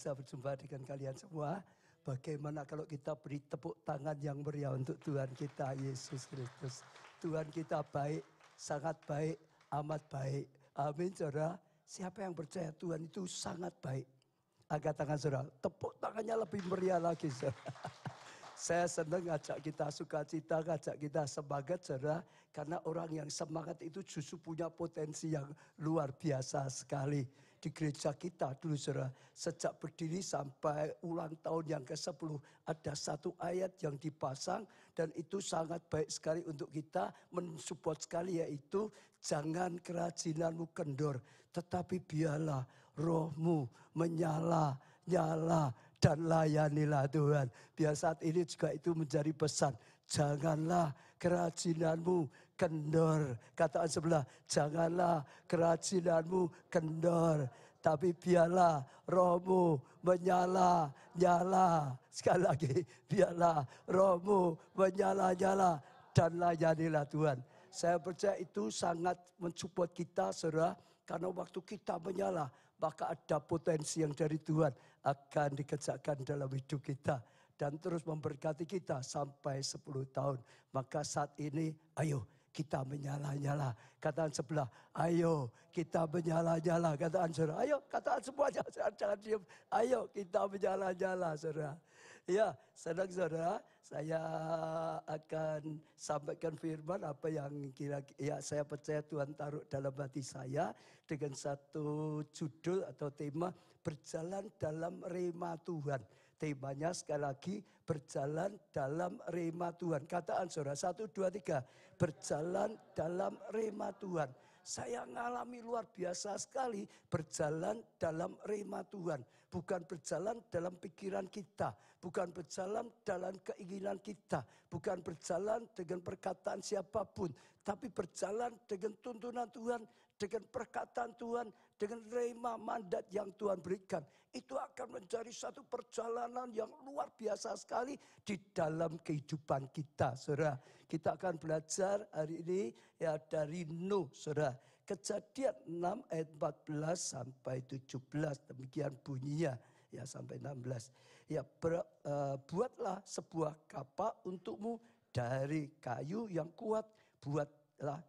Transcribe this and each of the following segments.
bisa berjumpa dengan kalian semua. Bagaimana kalau kita beri tepuk tangan yang meriah untuk Tuhan kita Yesus Kristus. Tuhan kita baik, sangat baik, amat baik. Amin saudara. Siapa yang percaya Tuhan itu sangat baik? Angkat tangan saudara. Tepuk tangannya lebih meriah lagi saudara. Saya senang ngajak kita sukacita, ngajak kita semangat saudara. Karena orang yang semangat itu justru punya potensi yang luar biasa sekali. Di gereja kita dulu saudara, sejak berdiri sampai ulang tahun yang ke-10. Ada satu ayat yang dipasang dan itu sangat baik sekali untuk kita mensupport sekali, yaitu jangan kerajinanmu kendor. Tetapi biarlah rohmu menyala-nyala dan layanilah Tuhan. Biar saat ini juga itu menjadi pesan. Janganlah kerajinanmu kendor. Kata sebelah, janganlah kerajinanmu kendor. Tapi biarlah rohmu menyala-nyala. Sekali lagi, biarlah rohmu menyala-nyala dan layanilah Tuhan. Saya percaya itu sangat mensupport kita saudara. Karena waktu kita menyala, maka ada potensi yang dari Tuhan akan dikerjakan dalam hidup kita. Dan terus memberkati kita sampai 10 tahun. Maka saat ini, ayo kita menyala-nyala. Kataan sebelah, ayo kita menyala-nyala. Kataan saudara, ayo kataan semuanya, jangan diam. Ayo kita menyala-nyala saudara. Ya, senang saudara, saya akan sampaikan firman apa yang kira-kira saya percaya Tuhan taruh dalam hati saya dengan satu judul atau tema berjalan dalam rema Tuhan. Temanya sekali lagi berjalan dalam rema Tuhan. Kataan saudara, 1, 2, 3. Berjalan dalam rema Tuhan. Saya mengalami luar biasa sekali berjalan dalam rema Tuhan. Bukan berjalan dalam pikiran kita. Bukan berjalan dalam keinginan kita. Bukan berjalan dengan perkataan siapapun. Tapi berjalan dengan tuntunan Tuhan. Dengan perkataan Tuhan. Dengan rema mandat yang Tuhan berikan. Itu akan menjadi satu perjalanan yang luar biasa sekali di dalam kehidupan kita. Saudara, kita akan belajar hari ini ya dari Nuh, saudara. Kejadian 6 ayat 14 sampai 17. Demikian bunyinya ya sampai 16. Ya buatlah sebuah kapal untukmu dari kayu yang kuat. Buatlah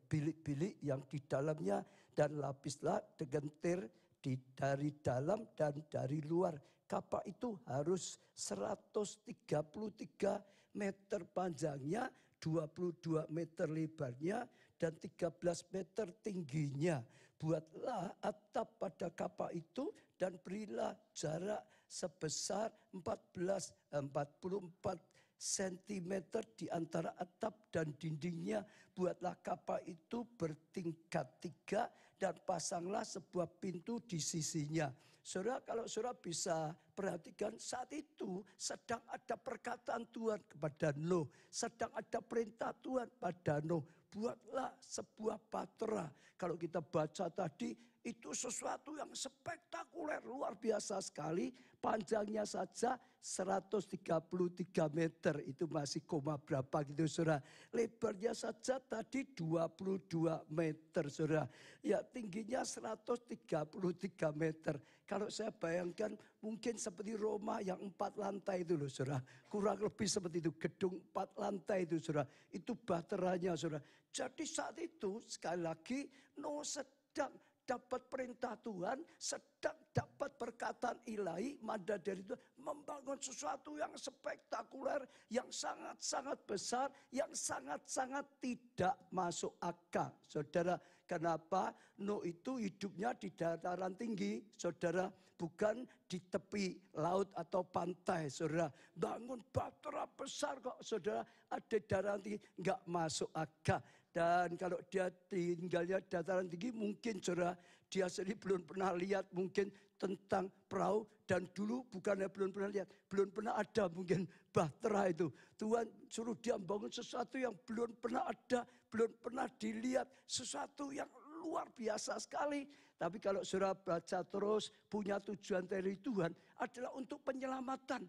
bilik-bilik yang di dalamnya dan lapislah dengan tir dari dalam dan dari luar. Kapal itu harus 133 meter panjangnya, 22 meter lebarnya, dan 13 meter tingginya. Buatlah atap pada kapal itu dan berilah jarak sebesar 44 cm di antara atap dan dindingnya. Buatlah kapal itu bertingkat 3 dan pasanglah sebuah pintu di sisinya. Saudara, kalau saudara bisa perhatikan saat itu sedang ada perkataan Tuhan kepada Nuh. Sedang ada perintah Tuhan pada Nuh. Buatlah sebuah bahtera. Kalau kita baca tadi itu sesuatu yang spektakuler, luar biasa sekali. Panjangnya saja 133 meter. Itu masih koma berapa gitu saudara. Lebarnya saja tadi 22 meter saudara. Ya tingginya 133 meter. Kalau saya bayangkan mungkin seperti Roma yang 4 lantai itu loh saudara. Kurang lebih seperti itu, gedung 4 lantai itu saudara. Itu bahteranya saudara. Jadi saat itu sekali lagi Nuh sedang dapat perintah Tuhan, sedang dapat perkataan ilahi, mandat dari Tuhan, membangun sesuatu yang spektakuler, yang sangat-sangat besar, yang sangat-sangat tidak masuk akal. Saudara, kenapa Nuh itu hidupnya di dataran tinggi, saudara, bukan di tepi laut atau pantai, saudara. Bangun bahtera besar kok, saudara, ada dataran tinggi, nggak masuk akal. Dan kalau dia tinggalnya dataran tinggi, mungkin saudara, dia sendiri belum pernah lihat mungkin tentang perahu. Dan dulu bukannya belum pernah lihat, belum pernah ada mungkin bahtera itu. Tuhan suruh dia bangun sesuatu yang belum pernah ada, belum pernah dilihat. Sesuatu yang luar biasa sekali. Tapi kalau saudara baca terus, punya tujuan dari Tuhan adalah untuk penyelamatan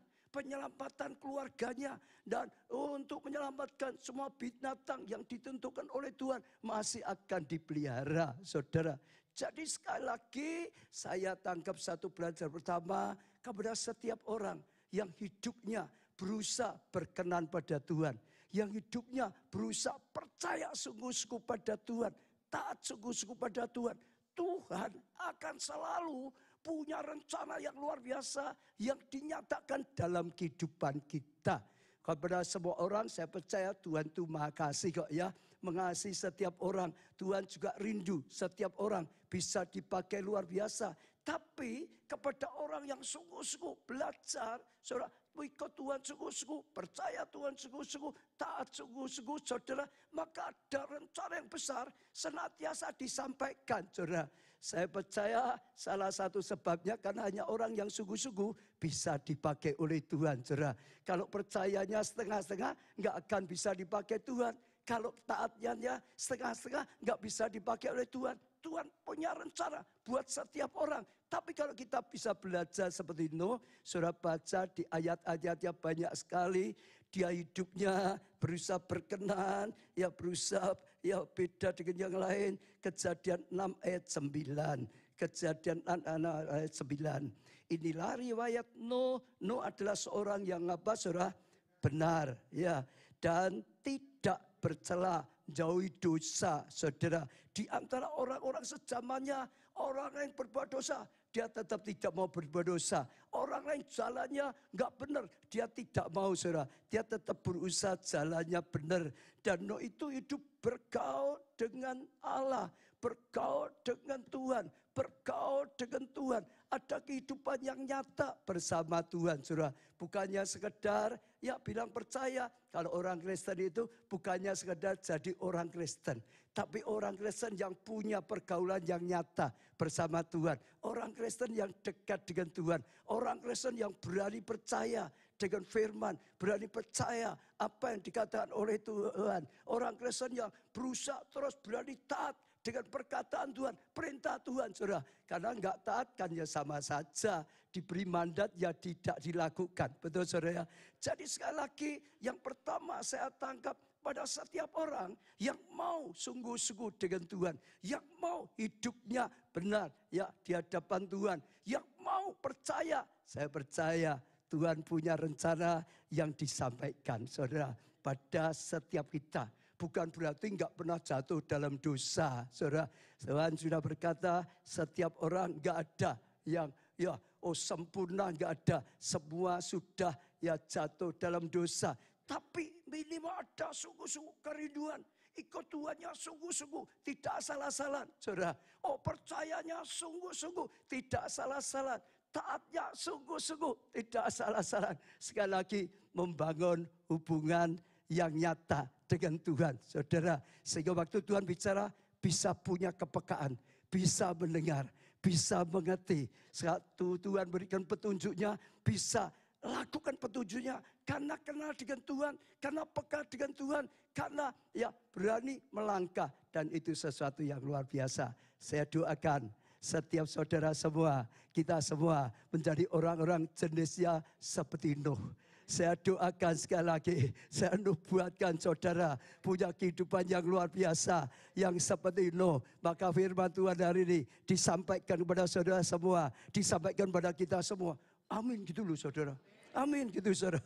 keluarganya, dan untuk menyelamatkan semua binatang yang ditentukan oleh Tuhan masih akan dipelihara, saudara. Jadi sekali lagi saya tangkap satu pelajaran pertama kepada setiap orang yang hidupnya berusaha berkenan pada Tuhan. Yang hidupnya berusaha percaya sungguh-sungguh pada Tuhan. Taat sungguh-sungguh pada Tuhan. Tuhan akan selalu punya rencana yang luar biasa yang dinyatakan dalam kehidupan kita. Kepada semua orang saya percaya Tuhan itu maha kasih kok ya. Mengasihi setiap orang. Tuhan juga rindu setiap orang bisa dipakai luar biasa. Tapi kepada orang yang sungguh-sungguh belajar, saudara, ikut Tuhan sungguh-sungguh, percaya Tuhan sungguh-sungguh, taat sungguh-sungguh, saudara, maka ada rencana yang besar senantiasa disampaikan, saudara. Saya percaya salah satu sebabnya karena hanya orang yang sungguh-sungguh bisa dipakai oleh Tuhan, saudara. Kalau percayanya setengah-setengah, nggak akan bisa dipakai Tuhan. Kalau taatnya setengah-setengah, nggak bisa dipakai oleh Tuhan. Tuhan punya rencana buat setiap orang. Tapi kalau kita bisa belajar seperti Nuh, saudara baca di ayat-ayat yang banyak sekali. Dia hidupnya berusaha berkenan, ya berusaha ya beda dengan yang lain. Kejadian 6 ayat 9. Kejadian 6 ayat 9. Inilah riwayat Nuh. Nuh adalah seorang yang apa saudara? Benar. Ya. Dan tidak bercela, jauhi dosa, saudara. Di antara orang-orang sejamannya, orang lain berbuat dosa, dia tetap tidak mau berbuat dosa. Orang lain jalannya nggak benar, dia tidak mau, saudara. Dia tetap berusaha jalannya benar. Dan Nuh itu hidup bergaul dengan Allah, bergaul dengan Tuhan, bergaul dengan Tuhan. Ada kehidupan yang nyata bersama Tuhan, saudara. Bukannya sekedar ya bilang percaya. Kalau orang Kristen itu bukannya sekedar jadi orang Kristen. Tapi orang Kristen yang punya pergaulan yang nyata bersama Tuhan. Orang Kristen yang dekat dengan Tuhan. Orang Kristen yang berani percaya dengan firman. Berani percaya apa yang dikatakan oleh Tuhan. Orang Kristen yang berusaha terus berani taat dengan perkataan Tuhan, perintah Tuhan, saudara. Karena enggak taat kan ya sama saja. Diberi mandat ya tidak dilakukan. Betul saudara ya. Jadi sekali lagi yang pertama saya tangkap pada setiap orang yang mau sungguh-sungguh dengan Tuhan. Yang mau hidupnya benar ya di hadapan Tuhan. Yang mau percaya, saya percaya Tuhan punya rencana yang disampaikan saudara pada setiap kita. Bukan berarti enggak pernah jatuh dalam dosa, saudara. Tuhan sudah berkata setiap orang enggak ada yang ya sempurna, enggak ada. Semua sudah ya jatuh dalam dosa. Tapi minimal ada sungguh-sungguh kerinduan. Ikut Tuhannya sungguh-sungguh, tidak salah-salah, saudara. Percayanya sungguh-sungguh, tidak salah-salah. Taatnya sungguh-sungguh, tidak salah-salah. Sekali lagi membangun hubungan yang nyata dengan Tuhan, saudara. Sehingga waktu Tuhan bicara, bisa punya kepekaan, bisa mendengar, bisa mengerti. Satu Tuhan berikan petunjuknya, bisa lakukan petunjuknya. Karena kenal dengan Tuhan, karena peka dengan Tuhan, karena ya berani melangkah. Dan itu sesuatu yang luar biasa. Saya doakan setiap saudara semua, kita semua menjadi orang-orang jenisnya seperti Nuh. Saya doakan sekali lagi, saya nubuatkan saudara punya kehidupan yang luar biasa, yang seperti Nuh. Maka firman Tuhan hari ini disampaikan kepada saudara semua, disampaikan kepada kita semua. Amin gitu loh saudara. Amin gitu saudara.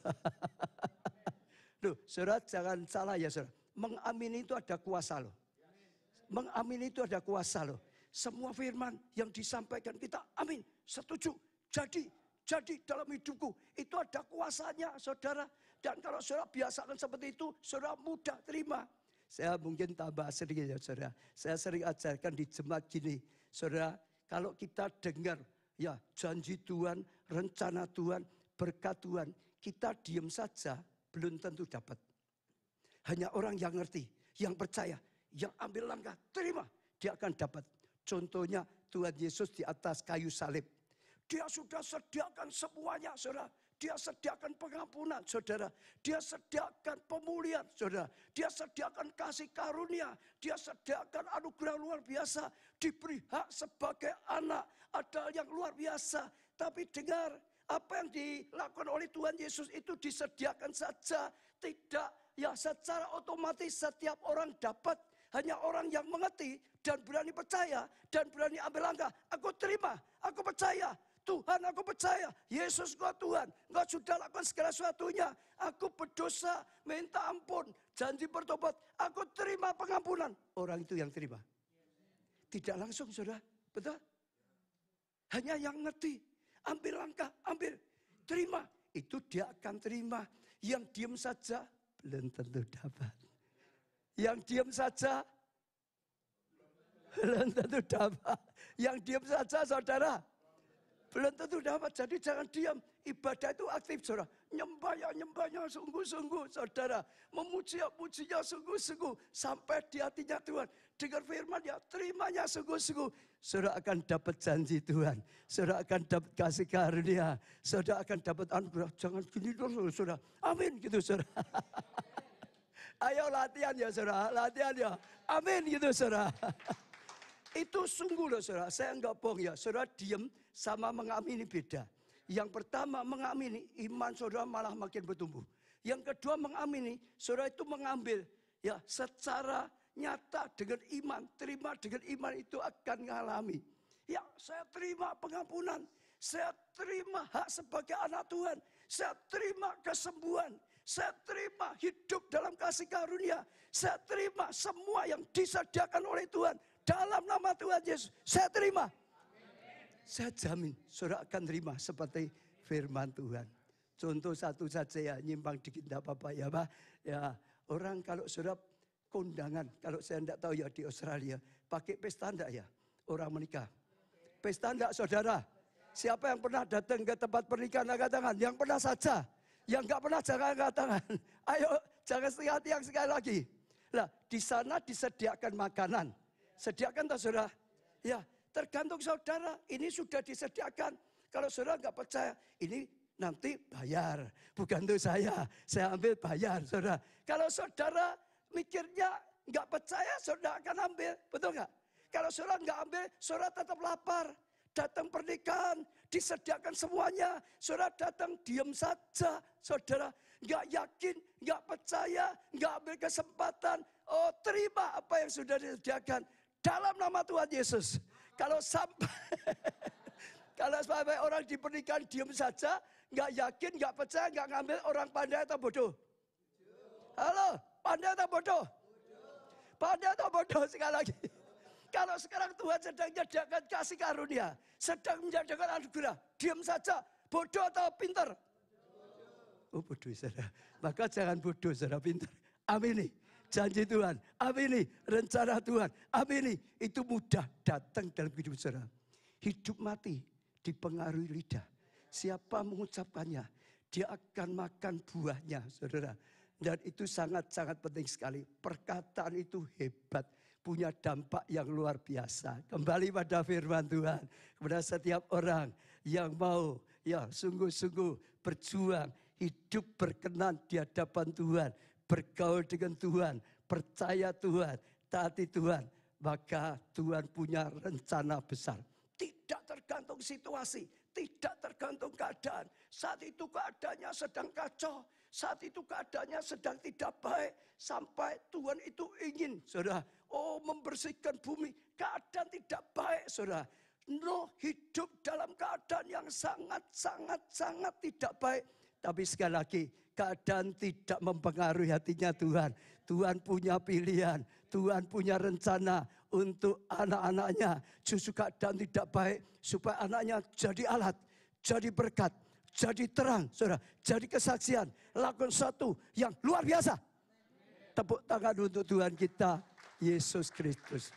Loh saudara jangan salah ya saudara. Mengamini itu ada kuasa loh. Mengamini itu ada kuasa loh. Semua firman yang disampaikan kita amin, setuju, jadi dalam hidupku itu ada kuasanya saudara. Dan kalau saudara biasakan seperti itu, saudara mudah terima. Saya mungkin tambah sedikit ya saudara. Saya sering ajarkan di jemaat gini. Saudara, kalau kita dengar ya janji Tuhan, rencana Tuhan, berkat Tuhan. Kita diam saja belum tentu dapat. Hanya orang yang ngerti, yang percaya, yang ambil langkah, terima. Dia akan dapat. Contohnya Tuhan Yesus di atas kayu salib. Dia sudah sediakan semuanya, saudara. Dia sediakan pengampunan, saudara. Dia sediakan pemulihan, saudara. Dia sediakan kasih karunia. Dia sediakan anugerah luar biasa. Diberi hak sebagai anak. Ada yang luar biasa. Tapi dengar, apa yang dilakukan oleh Tuhan Yesus itu disediakan saja. Tidak, ya secara otomatis setiap orang dapat. Hanya orang yang mengerti dan berani percaya dan berani ambil langkah. Aku terima, aku percaya. Tuhan, aku percaya. Yesus Engkau Tuhan. Engkau sudah lakukan segala sesuatunya. Aku berdosa, minta ampun, janji bertobat. Aku terima pengampunan. Orang itu yang terima. Tidak langsung, saudara. Betul? Hanya yang ngerti. Ambil langkah, ambil. Terima. Itu dia akan terima. Yang diam saja, belum tentu dapat. Yang diam saja, belum tentu dapat. Yang diam saja, saudara, belum tentu dapat. Jadi jangan diam. Ibadah itu aktif, saudara. Nyembahnya sungguh-sungguh, saudara. Memujinya sungguh-sungguh. Sampai di hatinya Tuhan. Dengar firman-Nya, terimanya sungguh-sungguh. Saudara akan dapat janji Tuhan. Saudara akan dapat kasih karunia. Saudara akan dapat anugerah. Jangan gini dulu, saudara. Amin, gitu, saudara. Ayo latihan ya, saudara. Latihan ya. Amin, gitu, saudara. Itu sungguh loh, saudara. Saya enggak bohong ya. Saudara diam sama mengamini beda. Yang pertama mengamini, iman saudara malah makin bertumbuh. Yang kedua mengamini, saudara itu mengambil ya secara nyata dengan iman. Terima dengan iman itu akan mengalami. Ya, saya terima pengampunan. Saya terima hak sebagai anak Tuhan. Saya terima kesembuhan. Saya terima hidup dalam kasih karunia. Saya terima semua yang disediakan oleh Tuhan. Dalam nama Tuhan Yesus, saya terima. Saya jamin, saudara akan terima seperti firman Tuhan. Contoh satu saja ya, nyimpang dikit enggak apa-apa ya Pak. Ya, orang kalau saudara kondangan, kalau saya enggak tahu ya di Australia, pakai pesta enggak ya? Orang menikah. Pesta enggak saudara? Siapa yang pernah datang ke tempat pernikahan angkat tangan? Yang pernah saja. Yang enggak pernah jangan angkat tangan. Ayo, jangan setengah hati yang sekali lagi. Nah, di sana disediakan makanan. Sediakan tak saudara? Ya, tergantung saudara. Ini sudah disediakan. Kalau saudara nggak percaya, ini nanti bayar. Bukan untuk saya ambil bayar, saudara. Kalau saudara mikirnya nggak percaya, saudara akan ambil. Betul nggak? Kalau saudara nggak ambil, saudara tetap lapar. Datang pernikahan, disediakan semuanya. Saudara datang, diam saja, saudara. Nggak yakin, nggak percaya, nggak ambil kesempatan. Oh, terima apa yang sudah disediakan. Dalam nama Tuhan Yesus. Kalau sampai orang di pernikahan diam saja, nggak yakin, nggak percaya, nggak ngambil, orang pandai atau bodoh? Halo, pandai atau bodoh? Pandai atau bodoh? Sekali lagi. Kalau sekarang Tuhan sedang menyediakan kasih karunia, sedang menyediakan anugerah, diam saja, bodoh atau pintar? Oh bodoh, saudara. Maka jangan bodoh, saudara, pintar. Amini. Janji Tuhan, amini, rencana Tuhan, amini. Itu mudah datang dalam hidup saudara. Hidup mati dipengaruhi lidah. Siapa mengucapkannya, dia akan makan buahnya, saudara. Dan itu sangat-sangat penting sekali. Perkataan itu hebat, punya dampak yang luar biasa. Kembali pada firman Tuhan, kepada setiap orang yang mau ya sungguh-sungguh berjuang, hidup berkenan di hadapan Tuhan. Bergaul dengan Tuhan, percaya Tuhan, taati Tuhan. Maka Tuhan punya rencana besar. Tidak tergantung situasi, tidak tergantung keadaan. Saat itu keadaannya sedang kacau, saat itu keadaannya sedang tidak baik. Sampai Tuhan itu ingin, saudara, membersihkan bumi. Keadaan tidak baik, saudara. Nuh hidup dalam keadaan yang sangat tidak baik. Tapi sekali lagi, keadaan tidak mempengaruhi hatinya Tuhan. Tuhan punya pilihan, Tuhan punya rencana untuk anak-anaknya. Justru keadaan tidak baik, supaya anaknya jadi alat, jadi berkat, jadi terang, saudara, jadi kesaksian. Lakukan sesuatu yang luar biasa. Tepuk tangan untuk Tuhan kita, Yesus Kristus.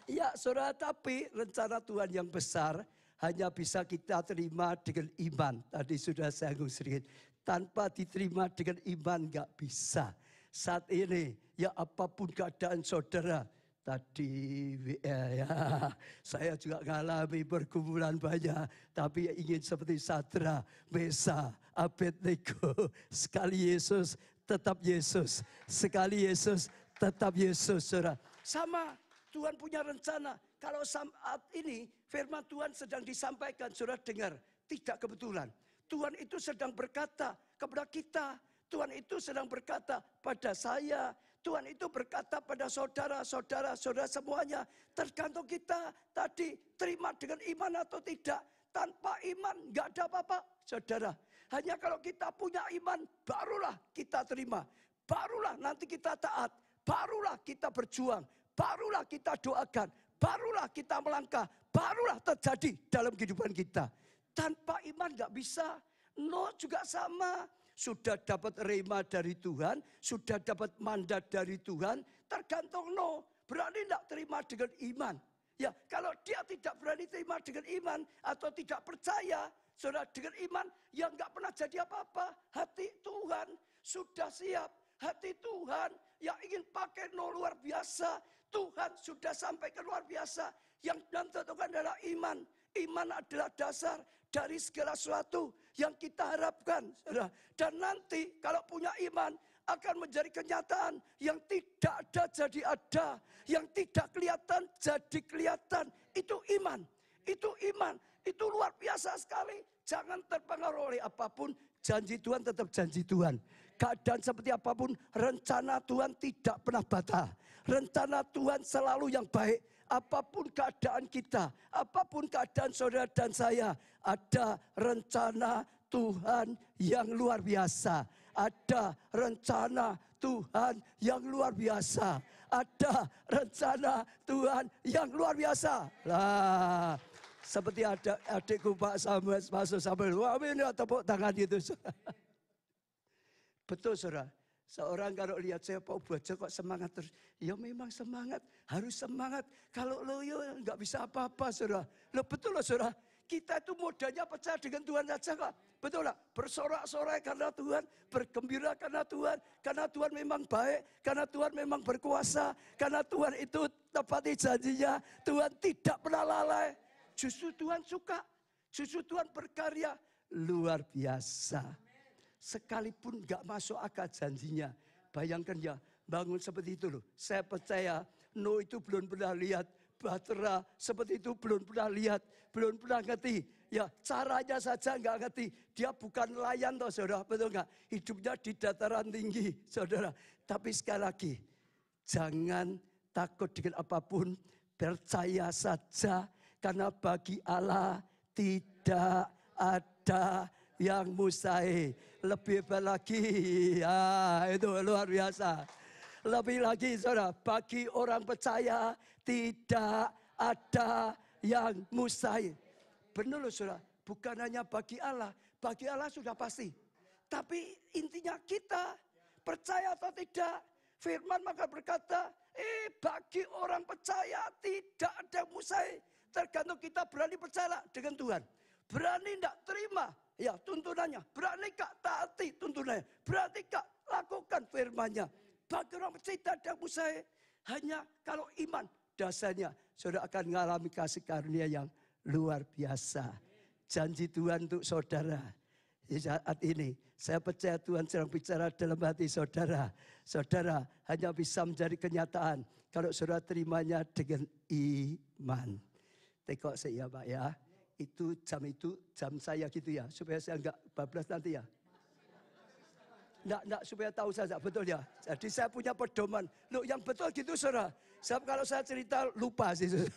Ya saudara, tapi rencana Tuhan yang besar hanya bisa kita terima dengan iman. Tadi sudah saya ngomong sedikit. Tanpa diterima dengan iman nggak bisa. Saat ini ya apapun keadaan saudara. Tadi ya, saya juga mengalami pergumulan banyak. Tapi ingin seperti Sadra, Mesa, Abednego. Sekali Yesus, tetap Yesus. Sekali Yesus, tetap Yesus, saudara. Sama, Tuhan punya rencana. Kalau saat ini firman Tuhan sedang disampaikan, saudara dengar. Tidak kebetulan. Tuhan itu sedang berkata kepada kita. Tuhan itu sedang berkata pada saya. Tuhan itu berkata pada saudara semuanya, tergantung kita tadi terima dengan iman atau tidak. Tanpa iman nggak ada apa-apa, saudara. Hanya kalau kita punya iman, barulah kita terima. Barulah nanti kita taat. Barulah kita berjuang. Barulah kita doakan. Barulah kita melangkah. Barulah terjadi dalam kehidupan kita. Tanpa iman nggak bisa. No juga sama. Sudah dapat rema dari Tuhan. Sudah dapat mandat dari Tuhan. Tergantung no. Berani nggak terima dengan iman. Ya, kalau dia tidak berani terima dengan iman atau tidak percaya, saudara, dengan iman yang nggak pernah jadi apa-apa. Hati Tuhan sudah siap. Hati Tuhan yang ingin pakai luar biasa. Tuhan sudah sampai ke luar biasa. Yang tentukan adalah iman. Iman adalah dasar dari segala sesuatu yang kita harapkan, saudara. Dan nanti kalau punya iman, akan menjadi kenyataan yang tidak ada jadi ada, yang tidak kelihatan jadi kelihatan. Itu iman, itu luar biasa sekali. Jangan terpengaruh oleh apapun, janji Tuhan tetap janji Tuhan. Keadaan seperti apapun, rencana Tuhan tidak pernah batal. Rencana Tuhan selalu yang baik. Apapun keadaan kita, apapun keadaan saudara dan saya, ada rencana Tuhan yang luar biasa. Ada rencana Tuhan yang luar biasa. Ada rencana Tuhan yang luar biasa. Lah, seperti ada adikku Pak Samuel, masuk Samuel. Wah, ini tepuk tangan gitu. Betul, saudara. Seorang kalau lihat saya Pak Ubaja kok semangat terus. Ya memang semangat, harus semangat. Kalau loyo nggak bisa apa-apa, saudara. Loh betul loh, saudara. Kita itu modalnya percaya dengan Tuhan saja kok. Betul lah, bersorak-sorai karena Tuhan, bergembira karena Tuhan memang baik, karena Tuhan memang berkuasa, karena Tuhan itu tepati janjinya, Tuhan tidak pernah lalai. Justru Tuhan suka, justru Tuhan berkarya luar biasa. Sekalipun gak masuk akal janjinya, bayangkan ya, bangun seperti itu loh. Saya percaya, no itu belum pernah lihat, Batra seperti itu belum pernah lihat, belum pernah ngerti. Ya caranya saja nggak ngerti. Dia bukan nelayan toh saudara, betul nggak? Hidupnya di dataran tinggi saudara. Tapi sekali lagi, jangan takut dengan apapun. Percaya saja, karena bagi Allah tidak ada yang mustahil. Lebih lagi, ya itu luar biasa. Lebih lagi saudara, bagi orang percaya tidak ada yang mustahil. Benar loh saudara, bukan hanya bagi Allah sudah pasti. Tapi intinya kita percaya atau tidak, firman maka berkata, bagi orang percaya tidak ada yang mustahil. Tergantung kita berani percaya dengan Tuhan. Berani tidak terima ya tuntunannya, berani gak taati tuntunannya, berani gak lakukan firman-Nya. Bagi orang percaya tidak ada yang mustahil. Hanya kalau iman dasarnya, saudara akan mengalami kasih karunia yang luar biasa. Janji Tuhan untuk saudara. Di saat ini, saya percaya Tuhan sedang bicara dalam hati saudara. Saudara hanya bisa menjadi kenyataan kalau saudara terimanya dengan iman. Tekok saya Pak ya. Itu jam saya gitu ya. Supaya saya enggak bablas nanti ya. Enggak, supaya tahu saja, betul ya. Jadi saya punya pedoman. Loh yang betul gitu saudara. Sebab kalau saya cerita lupa sih saudara.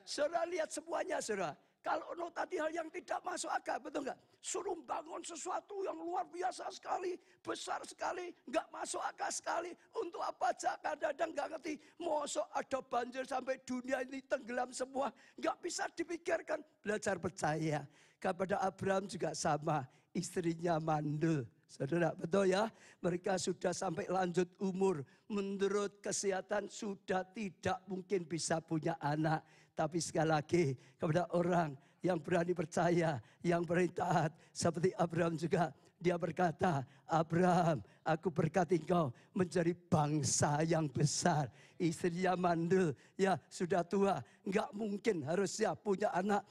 Saudara lihat semuanya saudara. Kalau tadi hal yang tidak masuk akal, betul enggak? Suruh bangun sesuatu yang luar biasa sekali, besar sekali, enggak masuk akal sekali. Untuk apa aja kadang-kadang enggak ngerti. Mosok ada banjir sampai dunia ini tenggelam semua. Enggak bisa dipikirkan. Belajar percaya. Kepada Abraham juga sama, istrinya mandul. Saudara, betul ya? Mereka sudah sampai lanjut umur. Menurut kesehatan sudah tidak mungkin bisa punya anak. Tapi sekali lagi, kepada orang yang berani percaya, yang berani taat. Seperti Abraham juga, dia berkata, Abraham, aku berkati engkau menjadi bangsa yang besar. Istrinya mandul, ya sudah tua. Enggak mungkin harusnya punya anak.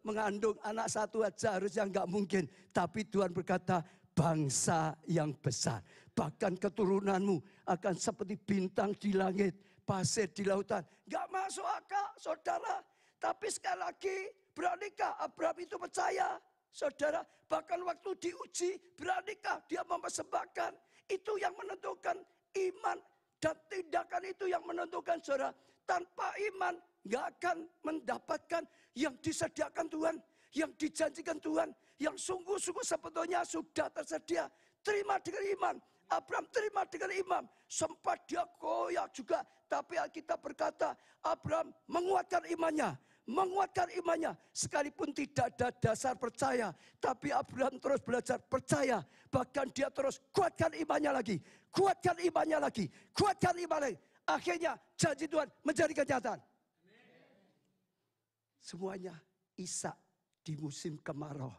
Mengandung anak satu aja harusnya enggak mungkin. Tapi Tuhan berkata, bangsa yang besar. Bahkan keturunanmu akan seperti bintang di langit, pasir di lautan. Enggak masuk akal saudara. Tapi sekali lagi, beranikah Abraham itu percaya? saudara. Bahkan waktu diuji, beranikah dia mempersembahkan? Itu yang menentukan iman. Dan tindakan itu yang menentukan, saudara. Tanpa iman, nggak akan mendapatkan yang disediakan Tuhan, yang dijanjikan Tuhan, yang sungguh-sungguh sebetulnya sudah tersedia. Terima dengan iman. Abraham terima dengan iman. Sempat dia goyah juga. Tapi Alkitab berkata, Abraham menguatkan imannya. Menguatkan imannya. Sekalipun tidak ada dasar percaya. Tapi Abraham terus belajar percaya. Bahkan dia terus kuatkan imannya lagi. Kuatkan imannya lagi. Kuatkan imannya lagi. Akhirnya janji Tuhan menjadi kenyataan. Semuanya Ishak di musim kemarau.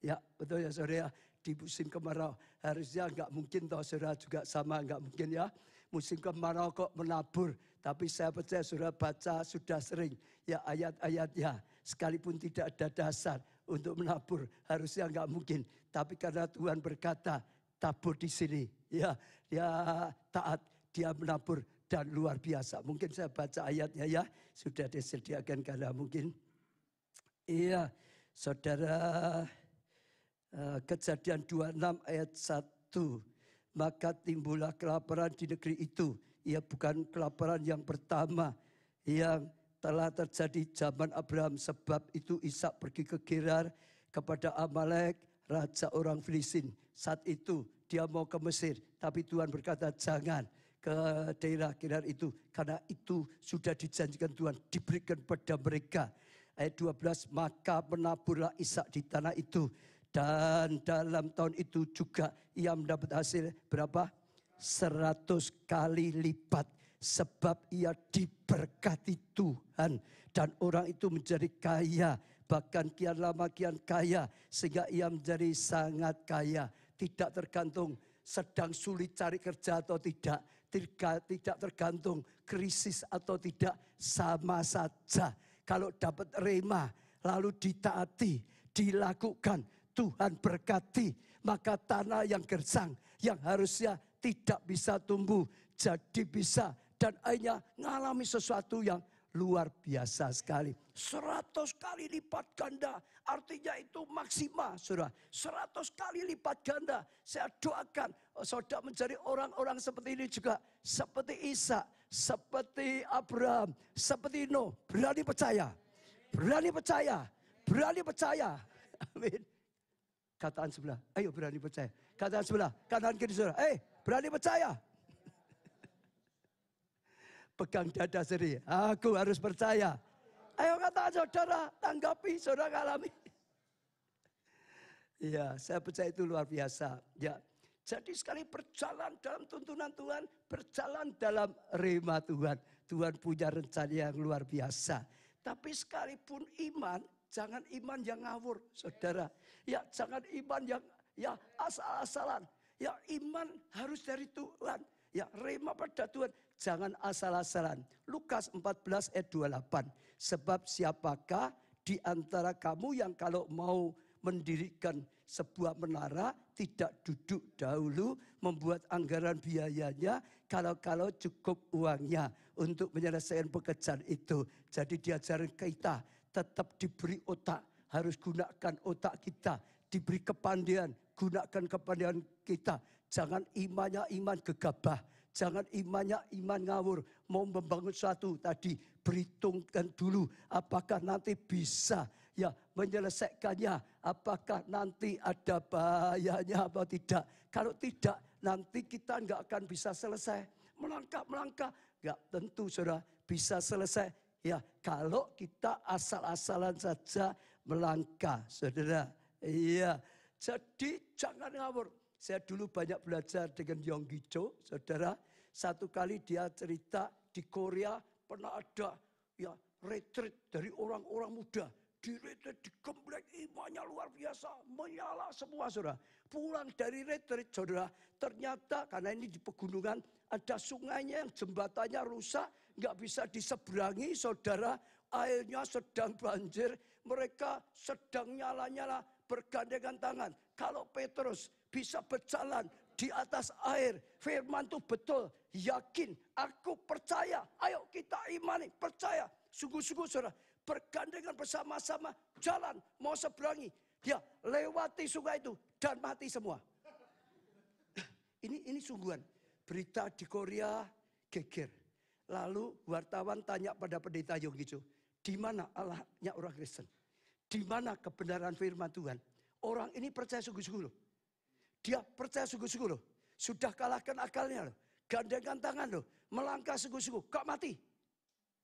Ya betul ya saudara. Di musim kemarau. Harusnya nggak mungkin toh saudara juga sama nggak mungkin ya. Musim kemarau kok menabur. Tapi saya percaya saudara baca sudah sering. Ya ayat-ayatnya. Sekalipun tidak ada dasar untuk menabur. Harusnya nggak mungkin. Tapi karena Tuhan berkata tabur di sini. Ya taat dia menabur dan luar biasa. Mungkin saya baca ayatnya ya. Sudah disediakan karena mungkin. Iya saudara. Kejadian 26 ayat 1. Maka timbullah kelaparan di negeri itu. Ia bukan kelaparan yang pertama yang telah terjadi zaman Abraham. Sebab itu Ishak pergi ke Gerar kepada Amalek, raja orang Filistin. Saat itu dia mau ke Mesir. Tapi Tuhan berkata jangan ke daerah Gerar itu. Karena itu sudah dijanjikan Tuhan. Diberikan pada mereka. Ayat 12, maka menaburlah Ishak di tanah itu. Dan dalam tahun itu juga ia mendapat hasil berapa? 100 kali lipat. Sebab ia diberkati Tuhan. Dan orang itu menjadi kaya. Bahkan kian lama kian kaya. Sehingga ia menjadi sangat kaya. Tidak tergantung sedang sulit cari kerja atau tidak. Tidak tergantung krisis atau tidak. Sama saja. Kalau dapat rema lalu ditaati, dilakukan. Tuhan berkati, maka tanah yang gersang, yang harusnya tidak bisa tumbuh, jadi bisa. Dan akhirnya mengalami sesuatu yang luar biasa sekali. 100 kali lipat ganda, artinya itu maksimal saudara. 100 kali lipat ganda. Saya doakan saudara menjadi orang-orang seperti ini juga. Seperti Ishak, seperti Abraham, seperti Nuh. Berani percaya, berani percaya, berani percaya. Amin. Kataan sebelah, ayo berani percaya. Kataan sebelah, kanan kiri saudara, berani percaya. Pegang dada sendiri, aku harus percaya. Ayo kata saudara, tanggapi, saudara alami. Iya, saya percaya itu luar biasa. Ya, jadi sekali berjalan dalam tuntunan Tuhan, berjalan dalam rema Tuhan. Tuhan punya rencana yang luar biasa. Tapi sekalipun iman, jangan iman yang ngawur, saudara. Ya, jangan iman yang asal-asalan. Ya, iman harus dari Tuhan. Ya, rema pada Tuhan. Jangan asal-asalan. Lukas 14 ayat 28. Sebab siapakah di antara kamu yang kalau mau mendirikan sebuah menara tidak duduk dahulu membuat anggaran biayanya kalau cukup uangnya untuk menyelesaikan pekerjaan itu. Jadi diajarin kita tetap diberi otak. Harus gunakan otak kita. Diberi kepandaian. Gunakan kepandaian kita. Jangan imannya iman gegabah. Jangan imannya iman ngawur. Mau membangun suatu tadi. Berhitungkan dulu. Apakah nanti bisa ya menyelesaikannya. Apakah nanti ada bahayanya atau tidak. Kalau tidak nanti kita nggak akan bisa selesai. Melangkah. Nggak tentu saudara bisa selesai. Ya, kalau kita asal-asalan saja melangkah, saudara. Iya, jadi jangan ngawur. Saya dulu banyak belajar dengan Yonggi Cho, saudara. Satu kali dia cerita di Korea pernah ada ya retreat dari orang-orang muda. Di retreat di Gemblek imannya luar biasa, menyala semua saudara. Pulang dari retreat saudara, ternyata karena ini di pegunungan ada sungainya yang jembatannya rusak. Nggak bisa diseberangi saudara, airnya sedang banjir, mereka sedang nyala-nyala bergandengan tangan. Kalau Petrus bisa berjalan di atas air, firman itu betul, yakin, aku percaya, ayo kita imani, percaya. Sungguh-sungguh saudara, bergandengan bersama-sama, jalan, mau seberangi. Dia lewati sungai itu dan mati semua. Ini sungguhan. Berita di Korea geger. Lalu wartawan tanya pada pendeta Yonggi Cho, di mana Allahnya orang Kristen? Di mana kebenaran firman Tuhan? Orang ini percaya sungguh-sungguh loh. Dia percaya sungguh-sungguh loh. Sudah kalahkan akalnya loh. Gandengkan tangan loh. Melangkah sungguh-sungguh. Kok mati?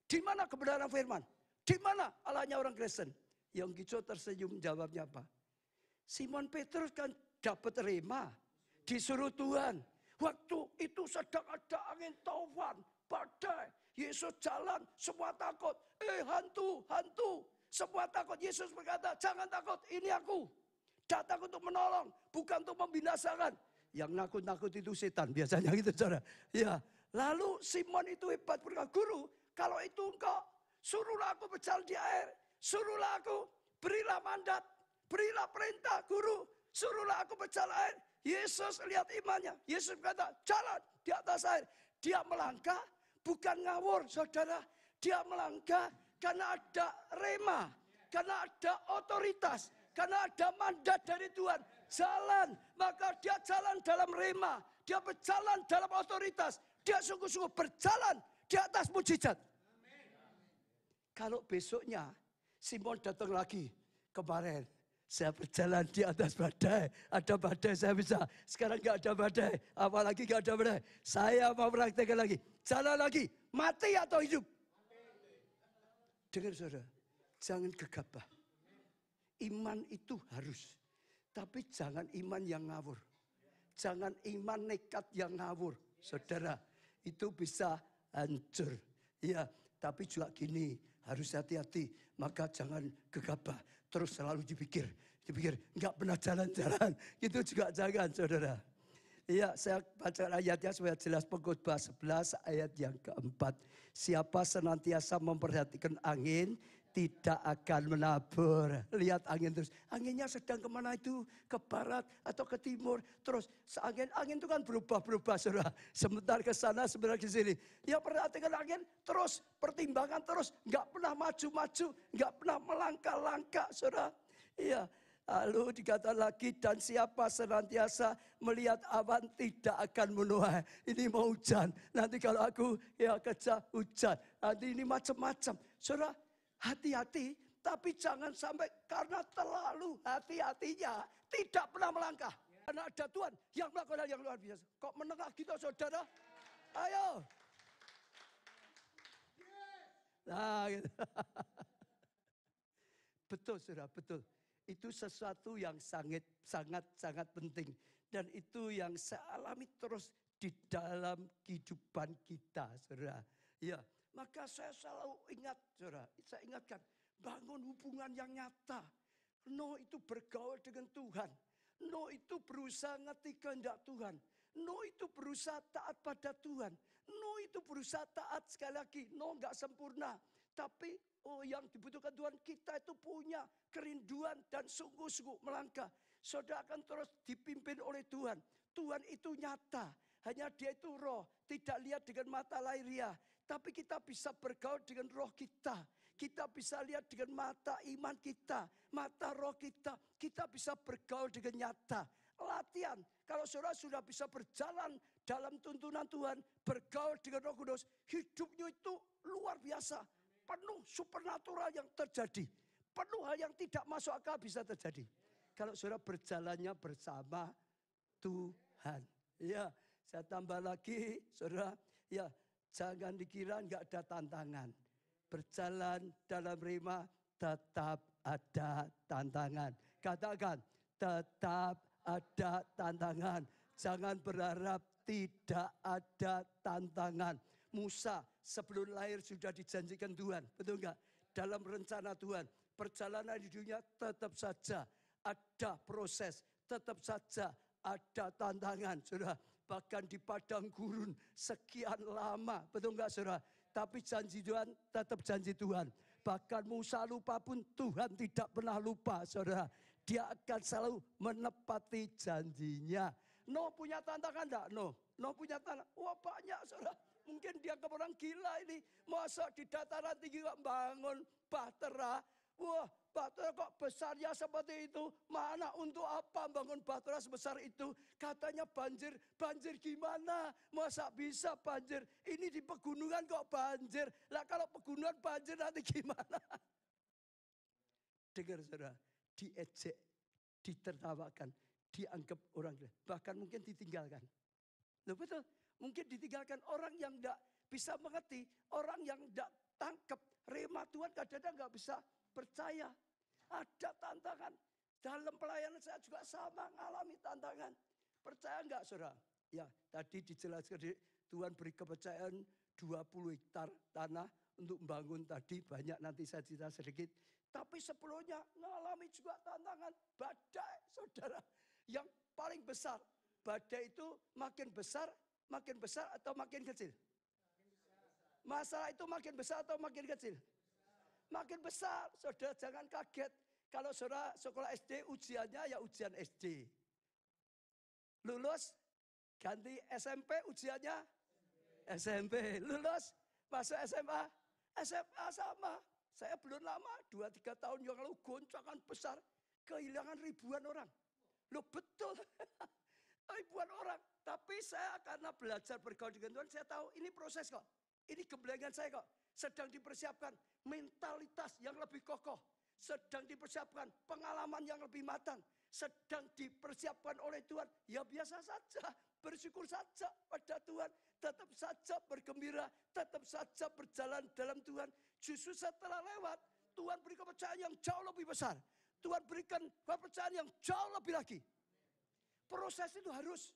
Di mana kebenaran firman? Di mana Allahnya orang Kristen? Yonggi Cho tersenyum, jawabnya apa? Simon Petrus kan dapat rema. Disuruh Tuhan. Waktu itu sedang ada angin taufan, badai. Yesus jalan, semua takut. Hantu, hantu. Semua takut. Yesus berkata, jangan takut, ini aku. Datang untuk menolong, bukan untuk membinasakan. Yang nakut-nakut itu setan, biasanya gitu saudara. Ya, lalu Simon itu hebat berkata, Guru, kalau itu engkau, suruhlah aku berjalan di air. Suruhlah aku, berilah mandat, berilah perintah, Guru. Suruhlah aku berjalan air. Yesus lihat imannya. Yesus berkata, jalan di atas air. Dia melangkah, bukan ngawur saudara. Dia melangkah karena ada rema, karena ada otoritas. Karena ada mandat dari Tuhan. Jalan. Maka dia jalan dalam rema. Dia berjalan dalam otoritas. Dia sungguh-sungguh berjalan di atas mujizat. Kalau besoknya Simon datang lagi. Kemarin saya berjalan di atas badai. Ada badai saya bisa. Sekarang gak ada badai. Apalagi gak ada badai. Saya mau praktekkan lagi. Jalan lagi. Mati atau hidup. Dengar saudara. Jangan gegabah. Iman itu harus. Tapi jangan iman yang ngawur. Jangan iman nekat yang ngawur. Saudara, itu bisa hancur. Ya, tapi juga gini, harus hati-hati. Maka jangan gegabah. Terus selalu dipikir, enggak pernah jalan-jalan. Itu juga jangan, saudara. Iya, saya baca ayatnya supaya jelas. Pengkhotbah 11 ayat yang keempat. Siapa senantiasa memperhatikan angin, tidak akan menabur. Lihat angin terus. Anginnya sedang kemana itu? Ke barat atau ke timur. Terus angin itu kan berubah-berubah. Saudara. Sebentar ke sana, sebentar ke sini. Ya perhatikan angin terus. Pertimbangan terus. Enggak pernah maju-maju. Enggak pernah melangkah-langkah. Saudara. Iya. Lalu dikatakan lagi, dan siapa senantiasa melihat awan tidak akan menuai. Ini mau hujan. Nanti kalau aku ya kerja hujan. Nanti ini macam-macam. Saudara. Hati-hati, tapi jangan sampai karena terlalu hati-hatinya tidak pernah melangkah. Karena ada Tuhan yang melakukan hal yang luar biasa. Kok menengah gitu saudara? Ayo. Nah, gitu. Betul saudara, betul. Itu sesuatu yang sangat penting. Dan itu yang saya alami terus di dalam kehidupan kita saudara. Ya. Maka saya selalu ingat, saudara, saya ingatkan, bangun hubungan yang nyata. No itu bergaul dengan Tuhan. No itu berusaha ngerti kehendak Tuhan. No itu berusaha taat pada Tuhan. No itu berusaha taat sekali lagi. No enggak sempurna. Tapi yang dibutuhkan Tuhan, kita itu punya kerinduan dan sungguh-sungguh melangkah. Saudara akan terus dipimpin oleh Tuhan. Tuhan itu nyata. Hanya dia itu roh. Tidak lihat dengan mata lahiriah. Tapi kita bisa bergaul dengan roh kita. Kita bisa lihat dengan mata iman kita. Mata roh kita. Kita bisa bergaul dengan nyata. Latihan. Kalau saudara sudah bisa berjalan dalam tuntunan Tuhan. Bergaul dengan Roh Kudus. Hidupnya itu luar biasa. Penuh supernatural yang terjadi. Penuh hal yang tidak masuk akal bisa terjadi. Kalau saudara berjalannya bersama Tuhan. Ya, saya tambah lagi saudara. Ya. Jangan dikira enggak ada tantangan. Berjalan dalam rema tetap ada tantangan. Katakan, tetap ada tantangan. Jangan berharap tidak ada tantangan. Musa sebelum lahir sudah dijanjikan Tuhan. Betul enggak? Dalam rencana Tuhan. Perjalanan di dunia tetap saja ada proses. Tetap saja ada tantangan. Saudara. Bahkan di padang gurun sekian lama. Betul enggak saudara? Tapi janji Tuhan tetap janji Tuhan. Bahkan Musa lupa pun Tuhan tidak pernah lupa saudara. Dia akan selalu menepati janjinya. No punya tantangan enggak? No punya tantangan. Wah banyak saudara. Mungkin dia orang gila ini. Masa di dataran tinggi bangun bahtera. Wah, Batra kok besarnya seperti itu? Mana untuk apa bangun Batra sebesar itu? Katanya banjir. Banjir gimana? Masa bisa banjir? Ini di pegunungan kok banjir. Lah kalau pegunungan banjir nanti gimana? Dengar saudara, diejek, ditertawakan, dianggap orang, bahkan mungkin ditinggalkan. Loh betul, mungkin ditinggalkan orang yang tidak bisa mengerti, orang yang tidak tangkap rema Tuhan kadang-kadang nggak bisa percaya. Ada tantangan. Dalam pelayanan saya juga sama mengalami tantangan. Percaya nggak saudara? Ya tadi dijelaskan Tuhan beri kepercayaan 20 hektar tanah untuk membangun tadi. Banyak nanti saya cerita sedikit. Tapi sebelumnya mengalami juga tantangan badai saudara. Yang paling besar. Badai itu makin besar atau makin kecil? Masalah itu makin besar atau makin kecil? Makin besar, saudara jangan kaget. Kalau saudara sekolah SD ujiannya ya ujian SD. Lulus ganti SMP ujiannya SMP. Lulus masuk SMA, SMA sama. Saya belum lama, 2-3 tahun yang lalu goncangan besar. Kehilangan ribuan orang. Loh betul, ribuan orang. Tapi saya karena belajar bergaul dengan Tuhan, saya tahu ini proses kok. Ini gemblengan saya kok. Sedang dipersiapkan mentalitas yang lebih kokoh. Sedang dipersiapkan pengalaman yang lebih matang. Sedang dipersiapkan oleh Tuhan. Ya biasa saja, bersyukur saja pada Tuhan. Tetap saja bergembira, tetap saja berjalan dalam Tuhan. Justru setelah lewat, Tuhan beri kepercayaan yang jauh lebih besar. Tuhan berikan kepercayaan yang jauh lebih lagi. Proses itu harus.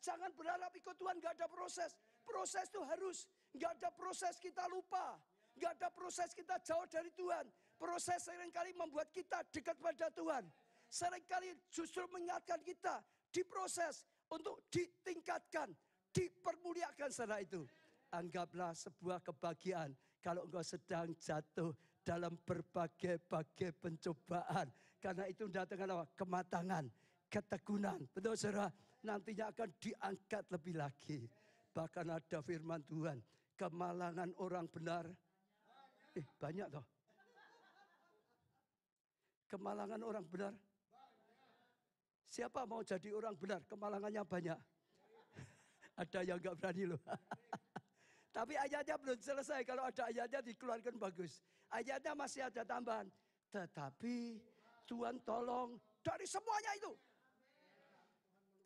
Jangan berharap ikut Tuhan gak ada proses. Proses itu harus. Gak ada proses kita lupa. Gak ada proses kita jauh dari Tuhan. Proses seringkali membuat kita dekat pada Tuhan. Seringkali justru mengingatkan kita diproses untuk ditingkatkan, dipermuliakan setelah itu. Anggaplah sebuah kebahagiaan kalau engkau sedang jatuh dalam berbagai-bagai pencobaan. Karena itu mendatangkan apa? Kematangan, keteguhan. Betul saudara? Nantinya akan diangkat lebih lagi. Bahkan ada firman Tuhan, kemalangan orang benar. Banyak toh. Kemalangan orang benar. Siapa mau jadi orang benar? Kemalangannya banyak. Ada yang gak berani loh. Tapi ayatnya belum selesai. Kalau ada ayatnya dikeluarkan bagus. Ayatnya masih ada tambahan. Tetapi Tuhan tolong dari semuanya itu.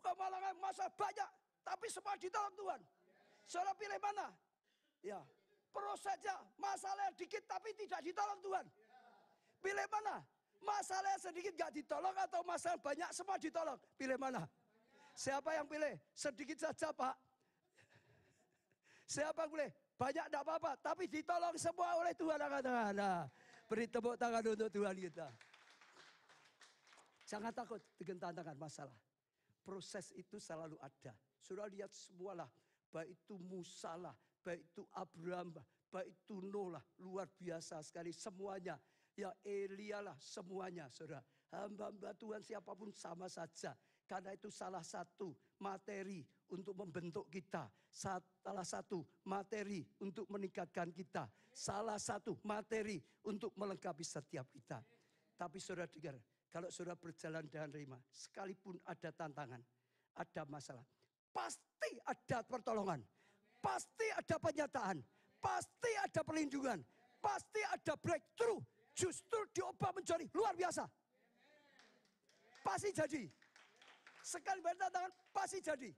Kemalangan masa banyak. Tapi semua ditolong Tuhan. Saudara pilih mana? Ya, prosesnya masalah dikit tapi tidak ditolong Tuhan. Pilih mana? Masalah sedikit gak ditolong atau masalah banyak semua ditolong. Pilih mana? Siapa yang pilih? Sedikit saja Pak. Siapa yang pilih? Banyak tidak apa-apa. Tapi ditolong semua oleh Tuhan. Nah, beri tepuk tangan untuk Tuhan kita. Jangan takut dengan tantangan masalah. Proses itu selalu ada. Sudah lihat semualah. Baik itu Musa lah, baik itu Abraham, baik itu Noah lah. Luar biasa sekali semuanya. Ya Elia lah semuanya saudara. Hamba-hamba Tuhan siapapun sama saja. Karena itu salah satu materi untuk membentuk kita. Salah satu materi untuk meningkatkan kita. Salah satu materi untuk melengkapi setiap kita. Tapi saudara dengar, kalau saudara berjalan dengan rema, sekalipun ada tantangan, ada masalah, pasti ada pertolongan. Pasti ada penyataan. Pasti ada perlindungan. Pasti ada breakthrough. Justru diubah menjadi luar biasa. Pasti jadi. Sekali bertantangan pasti jadi.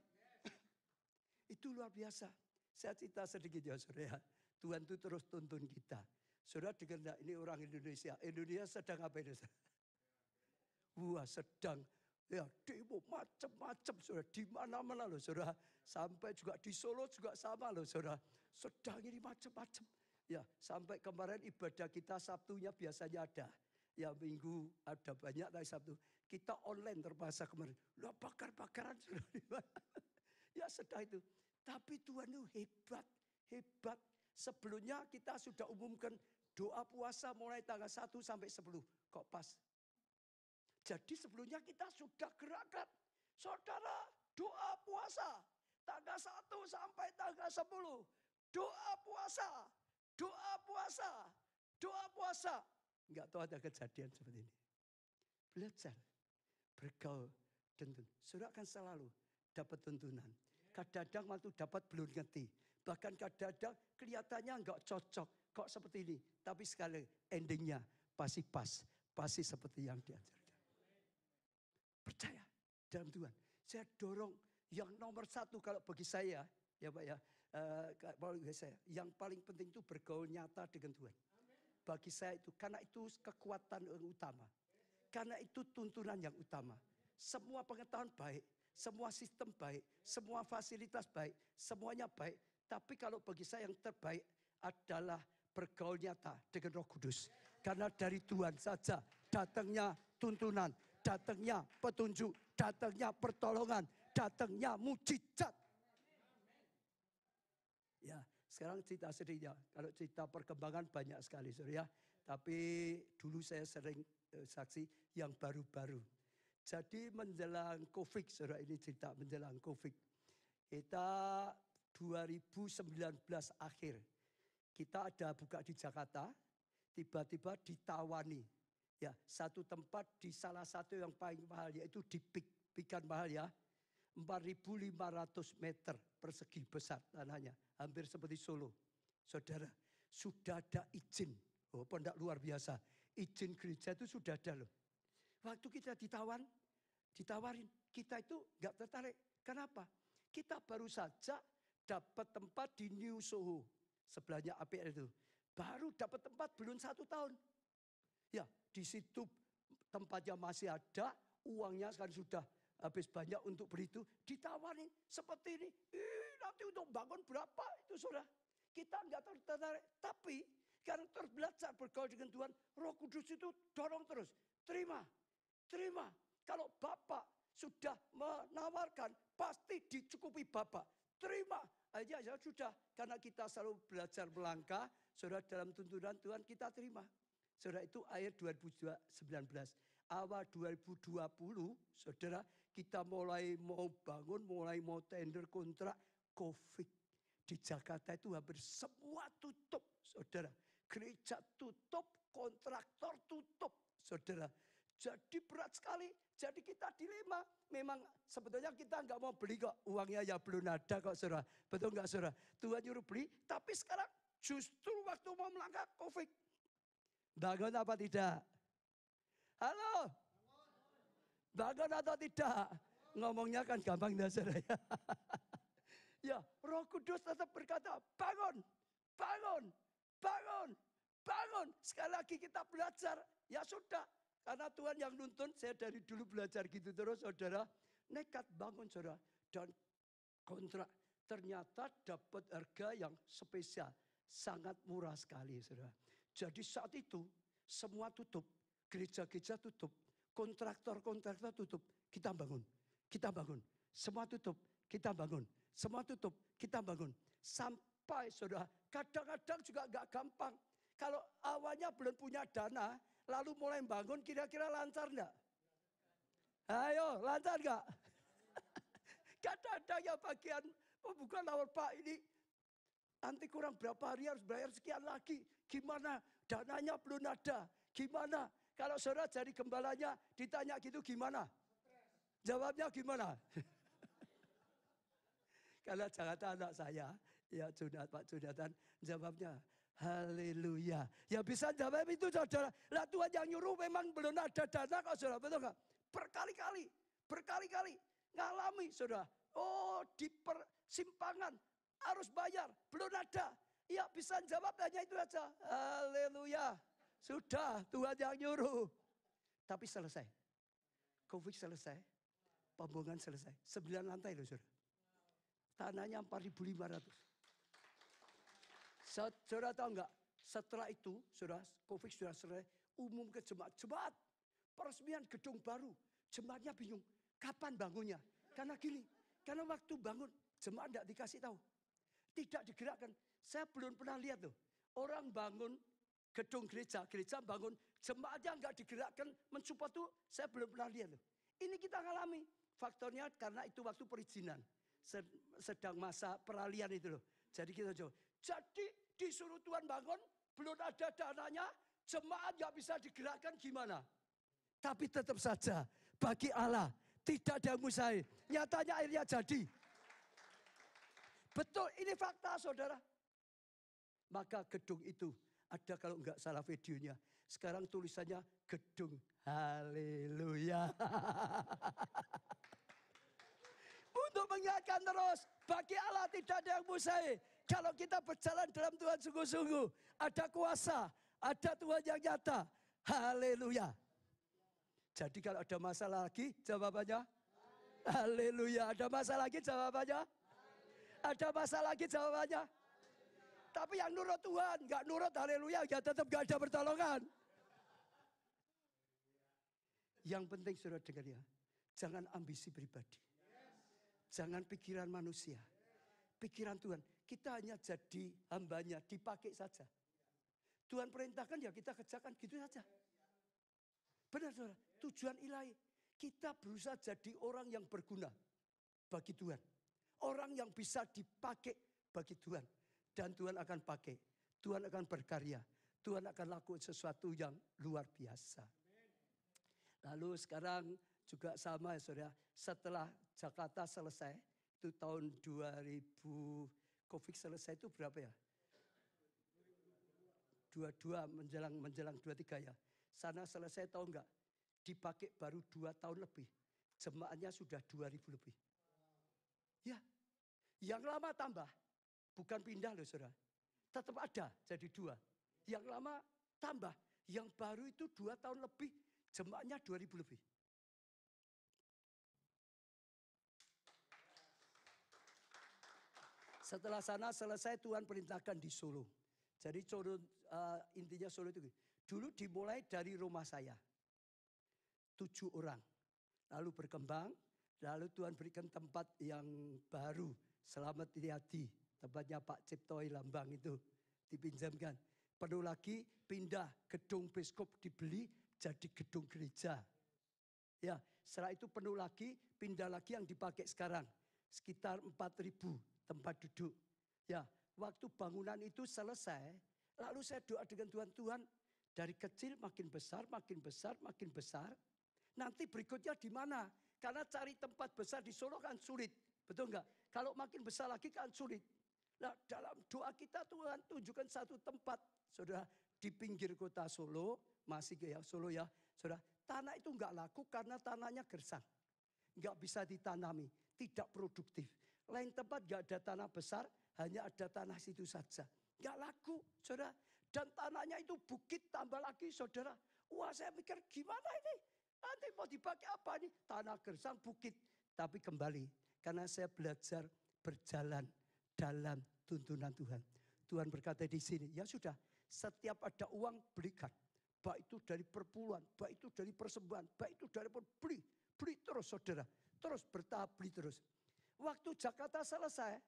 Itu luar biasa. Saya cerita sedikit ya saudara. Tuhan itu terus tuntun kita. Saudara dengar enggak, ini orang Indonesia. Indonesia sedang apa ini? Wah sedang ya demo macam-macam saudara. Di mana-mana loh saudara. Sampai juga di Solo juga sama loh saudara. Sedang ini macam-macam. Ya, sampai kemarin ibadah kita Sabtunya biasanya ada. Ya Minggu ada banyak tapi Sabtu. Kita online terpaksa kemarin. Lah bakar-bakaran sudah. Ya sedang itu. Tapi Tuhan itu hebat. Hebat. Sebelumnya kita sudah umumkan doa puasa mulai tanggal 1 sampai 10. Kok pas? Jadi sebelumnya kita sudah gerakkan. Saudara doa puasa. Tanggal 1 sampai tanggal 10. Doa puasa. Doa puasa, doa puasa. Enggak tahu ada kejadian seperti ini. Belajar bergaul tuntun. Saudara akan selalu dapat tuntunan. Kadang-kadang waktu dapat belum ngerti. Bahkan kadang-kadang kelihatannya enggak cocok. Kok seperti ini. Tapi sekali endingnya pasti pas. Pasti seperti yang diajarkan. Percaya dalam Tuhan. Saya dorong yang nomor satu kalau bagi saya. Ya Pak ya. Bagi saya. Yang paling penting itu bergaul nyata dengan Tuhan. Bagi saya itu. Karena itu kekuatan yang utama. Karena itu tuntunan yang utama. Semua pengetahuan baik. Semua sistem baik. Semua fasilitas baik. Semuanya baik. Tapi kalau bagi saya yang terbaik adalah bergaul nyata dengan Roh Kudus. Karena dari Tuhan saja datangnya tuntunan, datangnya petunjuk, datangnya pertolongan, datangnya mujizat. Ya, sekarang cerita sedihnya. Kalau cerita perkembangan banyak sekali, saudara. Tapi dulu saya sering saksi yang baru-baru. Jadi menjelang Covid, saudara, ini cerita menjelang Covid. Kita 2019 akhir. Kita ada buka di Jakarta, tiba-tiba ditawani. Ya, satu tempat di salah satu yang paling mahal, yaitu di Pikan mahal ya. 4.500 meter persegi besar tanahnya. Hampir seperti Solo. Saudara, sudah ada izin. Oh, pondok luar biasa. Izin gereja itu sudah ada loh. Waktu kita ditawarin. Kita itu gak tertarik. Kenapa? Kita baru saja dapat tempat di New Soho. Sebelahnya APL itu. Baru dapat tempat belum 1 tahun. Ya, di situ tempatnya masih ada, uangnya kan sudah habis banyak untuk beli itu. Ditawarin seperti ini. Nanti untuk bangun berapa itu saudara. Kita enggak tertarik. Tapi karena terbelajar bergaul dengan Tuhan, Roh Kudus itu dorong terus. Terima. Kalau Bapak sudah menawarkan, pasti dicukupi Bapak. Terima aja ya sudah. Karena kita selalu belajar melangkah, saudara dalam tuntunan Tuhan kita terima. Saudara itu akhir 2019. Awal 2020, saudara kita mulai mau bangun, mulai mau tender kontrak Covid. Di Jakarta itu hampir semua tutup, saudara. Gereja tutup, kontraktor tutup, saudara. Jadi berat sekali. Jadi kita dilema. Memang sebetulnya kita nggak mau beli kok. Uangnya ya belum ada kok saudara. Betul nggak saudara? Tuhan nyuruh beli. Tapi sekarang justru waktu mau melangkah Covid. Bangun apa tidak? Halo? Bangun atau tidak? Ngomongnya kan gampang dah saudara. Ya, Roh Kudus tetap berkata, bangun. Sekali lagi kita belajar. Ya sudah. Karena Tuhan yang nuntun, saya dari dulu belajar gitu terus saudara. Nekat bangun saudara. Dan kontrak ternyata dapat harga yang spesial. Sangat murah sekali saudara. Jadi saat itu semua tutup. Gereja-gereja tutup. Kontraktor tutup. Kita bangun. Semua tutup. Kita bangun. Semua tutup. Kita bangun. Sampai saudara. Kadang-kadang juga gak gampang. Kalau awalnya belum punya dana. Lalu mulai bangun kira-kira lancar enggak? Ayo lancar enggak? Kadang-kadang ya bagian pembukaan awal Pak ini. Nanti kurang berapa hari harus bayar sekian lagi. Gimana? Dananya belum ada. Gimana? Kalau saudara jadi gembalanya ditanya gitu gimana? Jawabnya gimana? Kalau Jakarta anak saya, ya Pak Jonathan, jawabnya haleluya. Ya bisa jawab itu saudara. Lah Tuhan yang nyuruh memang belum ada dana kok saudara. Betul gak? Berkali-kali ngalami saudara. Oh di persimpangan harus bayar. Belum ada. Ya bisa jawab hanya itu aja. Haleluya. Sudah Tuhan yang nyuruh. Tapi selesai. Covid selesai. Pembangunan selesai. 9 lantai loh saudara. Tanahnya 4.500. Saudara tahu enggak? Setelah itu, saudara, Covid sudah selesai, umum ke jemaat. Peresmian gedung baru. Jemaatnya bingung, kapan bangunnya? Karena gini, karena waktu bangun, jemaat enggak dikasih tahu. Tidak digerakkan. Saya belum pernah lihat tuh. Orang bangun gedung gereja bangun, jemaatnya enggak digerakkan, mensupport tuh, saya belum pernah lihat tuh. Ini kita ngalami. Faktornya karena itu waktu perizinan. Sedang masa peralihan itu loh. Jadi kita coba. Jadi disuruh Tuhan bangun, belum ada dananya, Jemaat nggak bisa digerakkan gimana? Tapi tetap saja bagi Allah tidak ada yang mustahil. Nyatanya akhirnya jadi. Betul, ini fakta saudara. Maka gedung itu ada kalau nggak salah videonya. Sekarang tulisannya gedung haleluya. Untuk mengingatkan terus, bagi Allah tidak ada yang mustahil. Kalau kita berjalan dalam Tuhan sungguh-sungguh, ada kuasa, ada Tuhan yang nyata. Haleluya. Jadi kalau ada masalah lagi, jawabannya haleluya. Ada masalah lagi, jawabannya ada masalah lagi, jawabannya. Tapi yang nurut Tuhan, nggak nurut haleluya, ya tetap nggak ada pertolongan. Yang penting saudara dengar ya, jangan ambisi pribadi. Jangan pikiran manusia. Pikiran Tuhan, kita hanya jadi hambanya, dipakai saja. Tuhan perintahkan ya kita kerjakan gitu saja. Benar saudara, tujuan ilahi. Kita berusaha jadi orang yang berguna bagi Tuhan. Orang yang bisa dipakai bagi Tuhan. Dan Tuhan akan pakai, Tuhan akan berkarya, Tuhan akan lakukan sesuatu yang luar biasa. Lalu sekarang juga sama ya saudara, setelah Jakarta selesai, itu tahun 2000, Covid selesai itu berapa ya? 22 menjelang 23 ya. Sana selesai tahu enggak? Dipakai baru 2 tahun lebih. Jemaatnya sudah 2000 lebih. Ya, yang lama tambah. Bukan pindah loh saudara. Tetap ada jadi 2. Yang lama tambah. Yang baru itu 2 tahun lebih. Jemaatnya 2000 lebih. Setelah sana selesai Tuhan perintahkan di Solo. Jadi intinya Solo itu dulu dimulai dari rumah saya. 7 orang. Lalu berkembang. Lalu Tuhan berikan tempat yang baru. Selamat Riyadi. Tempatnya Pak Ciptoi Lambang itu dipinjamkan. Perlu lagi pindah gedung biskop dibeli jadi gedung gereja. Ya, setelah itu penuh lagi, pindah lagi yang dipakai sekarang. Sekitar 4.000 tempat duduk. Ya, waktu bangunan itu selesai, lalu saya doa dengan Tuhan, dari kecil makin besar, makin besar, makin besar. Nanti berikutnya di mana? Karena cari tempat besar di Solo kan sulit. Betul enggak? Kalau makin besar lagi kan sulit. Nah, dalam doa kita Tuhan tunjukkan satu tempat, saudara, di pinggir kota Solo, masih ya Solo ya, saudara. Tanah itu enggak laku karena tanahnya gersang. Enggak bisa ditanami, tidak produktif. Lain tempat enggak ada tanah besar, hanya ada tanah situ saja. Enggak laku, saudara. Dan tanahnya itu bukit tambah lagi, saudara. Wah, saya mikir gimana ini? Nanti mau dipakai apa nih? Tanah gersang, bukit. Tapi kembali, karena saya belajar berjalan dalam tuntunan Tuhan. Tuhan berkata di sini, ya sudah, setiap ada uang belikan. Baik itu dari perpuluhan, baik itu dari persembahan, baik itu dari beli. Beli terus saudara, terus bertahap beli terus. Waktu Jakarta selesai,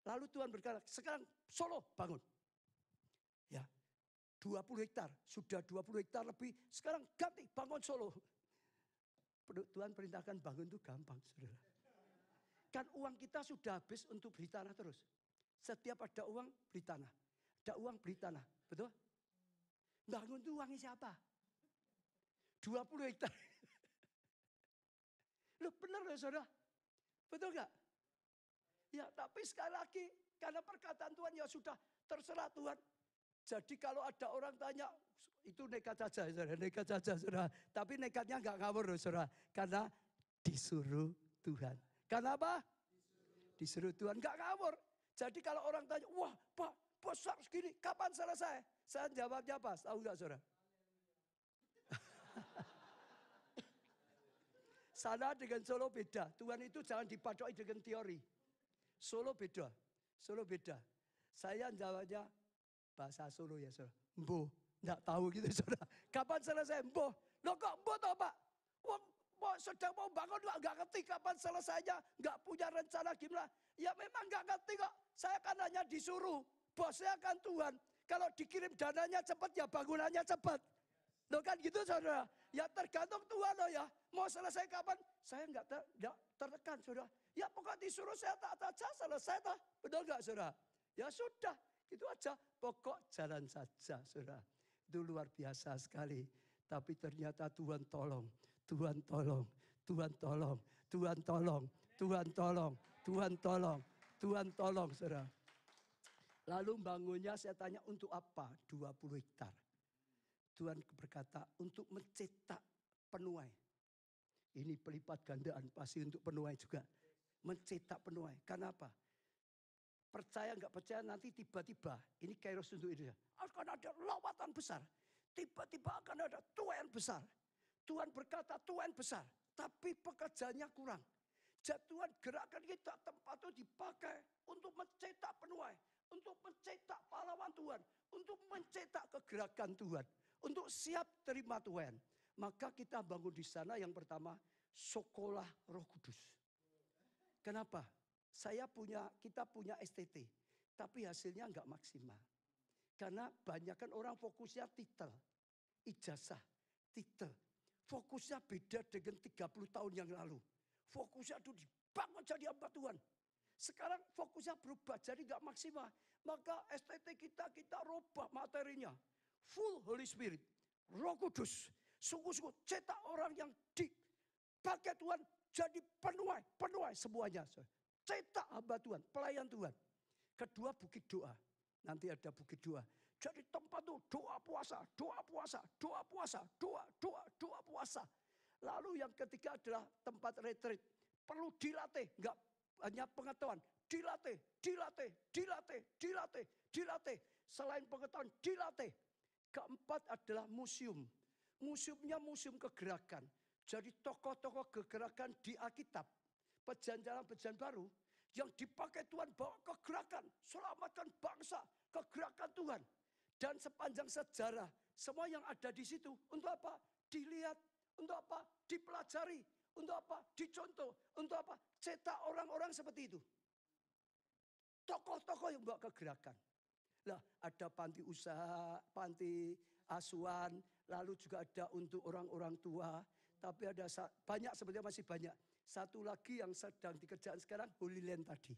lalu Tuhan berkata, sekarang Solo bangun. Ya, 20 hektar, sudah 20 hektar lebih, sekarang ganti bangun Solo. Tuhan perintahkan bangun itu gampang saudara. Kan uang kita sudah habis untuk beli tanah terus. Setiap ada uang beli tanah. Ada uang beli tanah. Betul? Bangun itu uangnya siapa? 20 hektar. Loh benar loh saudara. Betul enggak? Ya tapi sekali lagi. Karena perkataan Tuhan ya sudah terserah Tuhan. Jadi kalau ada orang tanya. Itu nekat saja saudara. Nekat saja saudara. Tapi nekatnya enggak ngawur loh saudara. Karena disuruh Tuhan. Karena apa? Disuruh Tuhan, enggak ngawur. Jadi kalau orang tanya, wah Pak, besar segini, kapan selesai? Saya jawabnya apa? Tahu enggak saudara? Sana dengan Solo beda. Tuhan itu jangan dipadoki dengan teori. Solo beda. Solo beda. Saya jawabnya bahasa Solo ya saudara. Mboh, enggak tahu gitu saudara. Kapan selesai? Mboh. Loh kok mboh toh Pak? Sedang mau bangun enggak ngerti kapan selesainya, enggak punya rencana gimana. Ya memang enggak ngerti kok. Saya kan hanya disuruh, bosnya kan Tuhan. Kalau dikirim dananya cepat ya bangunannya cepat. Loh kan gitu saudara. Ya tergantung Tuhan loh ya. Mau selesai kapan? Saya enggak tertekan saudara. Ya pokoknya disuruh saya taat aja selesai toh. Betul enggak saudara? Ya sudah, gitu aja. Pokok jalan saja saudara. Itu luar biasa sekali. Tapi ternyata Tuhan tolong, Tuhan tolong, Tuhan tolong, Tuhan tolong, Tuhan tolong, Tuhan tolong, Tuhan tolong, saudara. Lalu bangunnya saya tanya untuk apa? 20 hektar. Tuhan berkata untuk mencetak penuai. Ini pelipat gandaan pasti untuk penuai juga. Mencetak penuai. Karena apa? Percaya nggak percaya nanti tiba-tiba ini kairos untuk Indonesia. Akan ada lawatan besar. Tiba-tiba akan ada tuayan besar. Tuhan berkata tuayan besar. Tapi pekerjaannya kurang. Jadi Tuhan gerakkan kita tempat itu dipakai untuk mencetak penuai. Untuk mencetak pahlawan Tuhan. Untuk mencetak kegerakan Tuhan. Untuk siap terima Tuhan. Maka kita bangun di sana yang pertama sekolah Roh Kudus. Kenapa? Kita punya STT, tapi hasilnya enggak maksimal. Karena banyak kan orang fokusnya titel, ijazah, titel. Fokusnya beda dengan 30 tahun yang lalu. Fokusnya itu dibangun jadi hamba Tuhan. Sekarang fokusnya berubah jadi enggak maksimal. Maka STT kita rubah materinya. Full Holy Spirit, Roh Kudus. Sungguh-sungguh cetak orang yang dipakai Tuhan jadi penuai semuanya. Cetak hamba Tuhan, pelayan Tuhan. Kedua bukit doa. Nanti ada bukit doa. Jadi tempat itu doa puasa, doa puasa, doa puasa, doa puasa. Lalu yang ketiga adalah tempat retreat. Perlu dilatih, enggak hanya pengetahuan. Dilatih. Selain pengetahuan, dilatih. Keempat adalah museum. Museumnya museum kegerakan. Jadi tokoh-tokoh kegerakan di Alkitab. Perjanjian baru yang dipakai Tuhan bawa kegerakan. Selamatkan bangsa, kegerakan Tuhan. Dan sepanjang sejarah, semua yang ada di situ. Untuk apa? Dilihat. Untuk apa? Dipelajari. Untuk apa? Dicontoh. Untuk apa? Cetak orang-orang seperti itu. Tokoh-tokoh yang bawa kegerakan. Lah, ada panti usaha, panti asuhan, lalu juga ada untuk orang-orang tua. Tapi ada banyak, sebenarnya masih banyak. Satu lagi yang sedang dikerjakan sekarang, Holy Land tadi.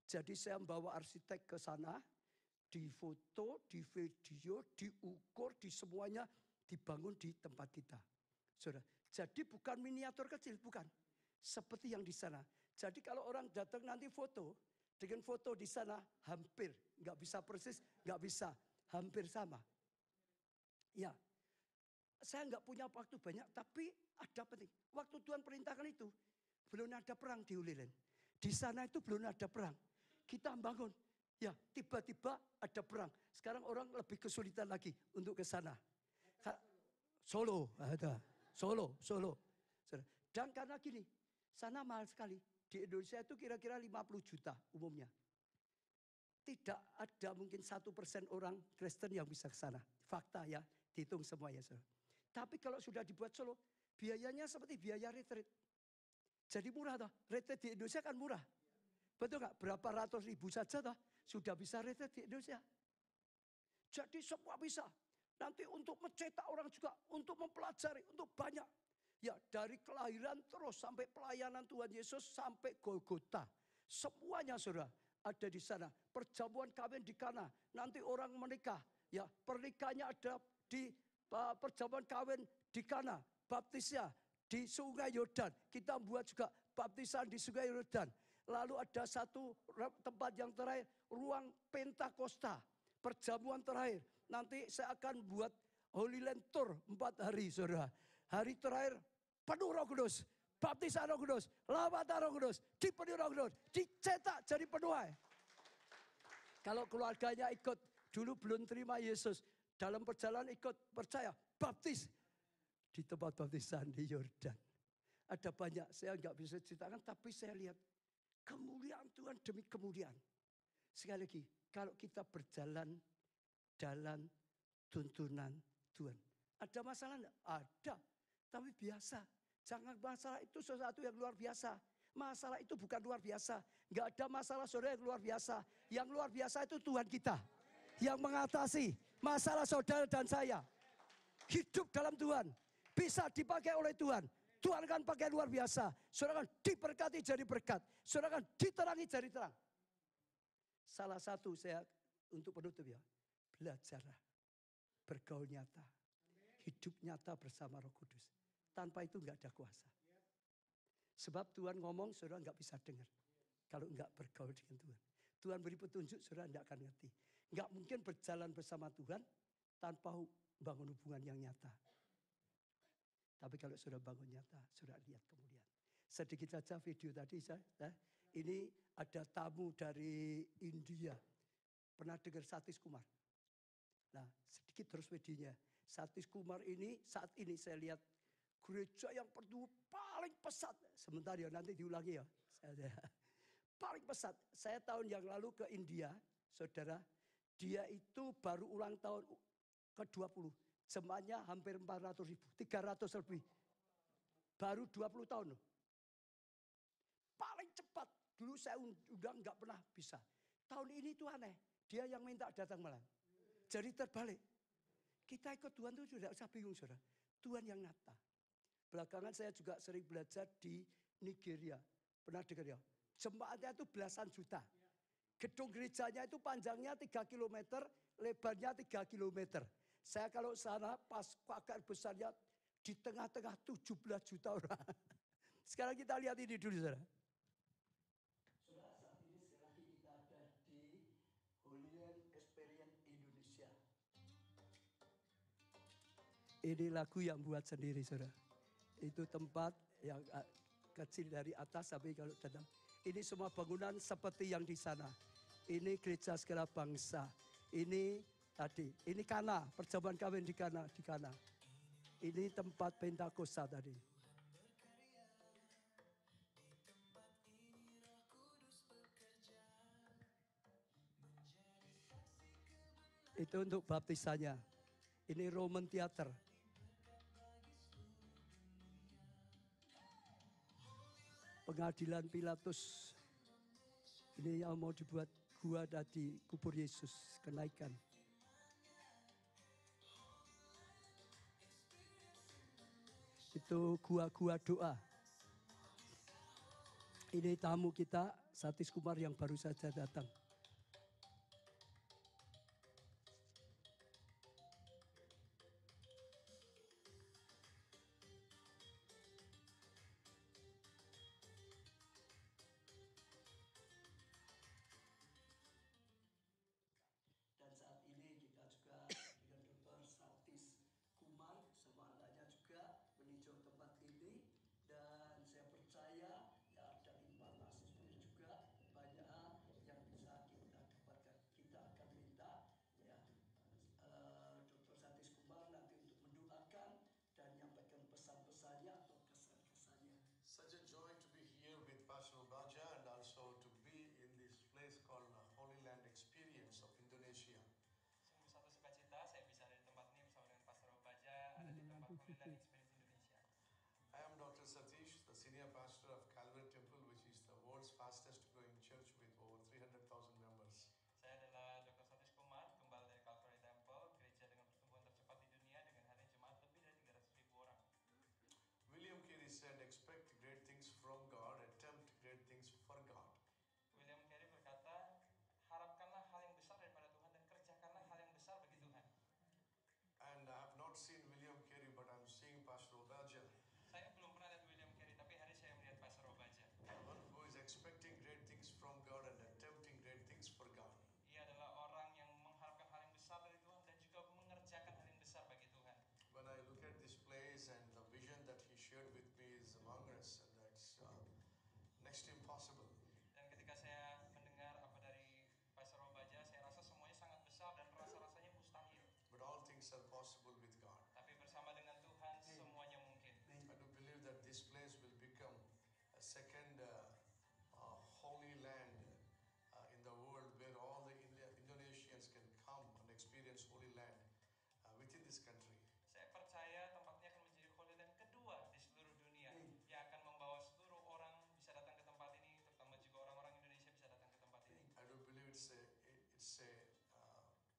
Jadi saya membawa arsitek ke sana, difoto, di video, diukur, di semuanya dibangun di tempat kita. Saudara, jadi bukan miniatur kecil, bukan. Seperti yang di sana. Jadi kalau orang datang nanti foto, dengan foto di sana hampir, nggak bisa persis, nggak bisa, hampir sama. Ya, saya nggak punya waktu banyak, tapi ada penting. Waktu Tuhan perintahkan itu, belum ada perang di Holy Land. Di sana itu belum ada perang. Kita bangun, ya tiba-tiba ada perang. Sekarang orang lebih kesulitan lagi untuk ke sana. Solo, ada. Solo. Dan karena gini, sana mahal sekali. Di Indonesia itu kira-kira 50 juta umumnya. Tidak ada mungkin 1% orang Kristen yang bisa ke sana. Fakta ya, dihitung semuanya. Tapi kalau sudah dibuat Solo, biayanya seperti biaya retreat. Jadi murah toh. Retreat di Indonesia kan murah. Betul nggak? Berapa ratus ribu saja toh sudah bisa retreat di Indonesia. Jadi semua bisa. Nanti untuk mencetak orang juga, untuk mempelajari, untuk banyak. Ya dari kelahiran terus sampai pelayanan Tuhan Yesus sampai Golgota. Semuanya saudara ada di sana. Perjamuan kawin di Kana. Nanti orang menikah. Ya pernikahannya ada di perjamuan kawin di Kana. Baptisnya di Sungai Yordan. Kita buat juga baptisan di Sungai Yordan. Lalu ada satu tempat yang terakhir. Ruang Pentakosta. Perjamuan terakhir. Nanti saya akan buat Holy Land Tour 4 hari saudara. Hari terakhir penuh Roh Kudus, baptisan Roh Kudus, lawatan Roh Kudus, dipenuhi Roh Kudus, dicetak jadi penuai. Kalau keluarganya ikut, dulu belum terima Yesus, dalam perjalanan ikut percaya, baptis di tempat baptisan di Yordan. Ada banyak, saya nggak bisa ceritakan, tapi saya lihat kemuliaan Tuhan demi kemuliaan. Sekali lagi, kalau kita berjalan dalam tuntunan Tuhan. Ada masalah enggak? Ada. Tapi biasa. Jangan masalah itu sesuatu yang luar biasa. Masalah itu bukan luar biasa. Enggak ada masalah saudara yang luar biasa. Yang luar biasa itu Tuhan kita. Yang mengatasi masalah saudara dan saya. Hidup dalam Tuhan. Bisa dipakai oleh Tuhan. Tuhan akan pakai luar biasa. Saudara akan diberkati jadi berkat. Saudara akan diterangi jadi terang. Salah satu saya untuk penutup ya. Belajarlah. bergaul nyata. Hidup nyata bersama Roh Kudus. Tanpa itu enggak ada kuasa. Sebab Tuhan ngomong, saudara enggak bisa dengar. Kalau enggak bergaul dengan Tuhan. Tuhan beri petunjuk, saudara enggak akan ngerti. Enggak mungkin berjalan bersama Tuhan tanpa bangun hubungan yang nyata. Tapi kalau sudah bangun nyata, sudah lihat kemuliaan. Sedikit saja video tadi ini ada tamu dari India. Pernah dengar Satish Kumar? Nah, sedikit terus videonya. Satish Kumar ini saat ini saya lihat gereja yang paling pesat. Sebentar ya, nanti diulangi ya. Paling pesat. Saya tahun yang lalu ke India, saudara. Dia itu baru ulang tahun ke-20. Jemaahnya hampir 400 ribu, 300 lebih. Baru 20 tahun loh. Paling cepat. Dulu saya udah nggak pernah bisa. Tahun ini tuh aneh. Dia yang minta datang malam. Jadi terbalik. Kita ikut Tuhan tuh tidak usah bingung saudara. Tuhan yang nyata. Belakangan saya juga sering belajar di Nigeria. Pernah dengar ya? Jemaatnya itu belasan juta. Gedung gerejanya itu panjangnya 3 km, lebarnya 3 km. Saya kalau sana pas KKR besarnya di tengah-tengah 17 juta orang. Sekarang kita lihat ini dulu saudara. Saudara, saat ini sekali lagi kita ada di Holy Land Experience Indonesia. Ini lagu yang buat sendiri saudara. Itu tempat yang kecil dari atas sampai kalau datang. Ini semua bangunan seperti yang di sana. Ini gereja segala bangsa. Ini tadi, ini Kana, perjamuan kawin di Kana, di Kana. Ini tempat Pentakosta tadi. Itu untuk baptisannya. Ini Roman Theater. Pengadilan Pilatus. Ini yang mau dibuat gua tadi, kubur Yesus, kenaikan. Itu gua-gua doa. Ini tamu kita, Satish Kumar yang baru saja datang. Dan saat ini kita juga dengan Dr. Satish Kumar, semuanya juga meninjau tempat ini. Dan saya percaya ya ada informasi juga banyak yang bisa kita dapatkan. Kita akan minta ya Dr. Satish Kumar nanti untuk mendoakan dan menyampaikan pesan-pesannya atau kesan-kesannya. Such a joy to be here with Pastor Obaja and also to be in this place called Holy Land Experience of Indonesia. Sungguh satu sukacita saya bisa ada di tempat ini bersama dengan Pastor Obaja, ada di tempat Holy Land Experience Indonesia. I am Dr. Satish, the senior pastor of Calvary Temple, which is the world's fastest growing church with over 300,000 members. Saya adalah Dr. Satish Kumar, gembala dari Calvary Temple, gereja dengan pertumbuhan tercepat di dunia dengan harian jemaat lebih dari 300.000 orang. William Carey said, expect great things from God, attempt great things for God. William Carey berkata, harapkanlah hal yang besar daripada Tuhan dan kerjakanlah hal yang besar bagi Tuhan. And I have not seen William Carey, but I'm seeing Pastor Obaja. Saya belum pernah lihat William Carey, tapi hari saya melihat Pastor Obaja. One who is expecting great things from God and attempting great things for God. Ia adalah orang yang mengharapkan hal yang besar dari Tuhan dan juga mengerjakan hal yang besar bagi Tuhan. When I look at this place and the vision that he shared with me is among us, and that's next to impossible. Dan ketika saya mendengar apa dari Pastor Obaja, saya rasa semuanya sangat besar dan rasa-rasanya mustahil. But all things are possible with God. Tapi bersama dengan Tuhan semuanya mungkin. I do believe that this place will become a second holy land in the world where all the Indonesians can come and experience holy land within this country. Saya percaya tempatnya akan menjadi Holy Land kedua di seluruh dunia yang akan membawa seluruh orang bisa datang ke tempat ini, terutama juga orang-orang Indonesia bisa datang ke tempat ini. I do believe it's a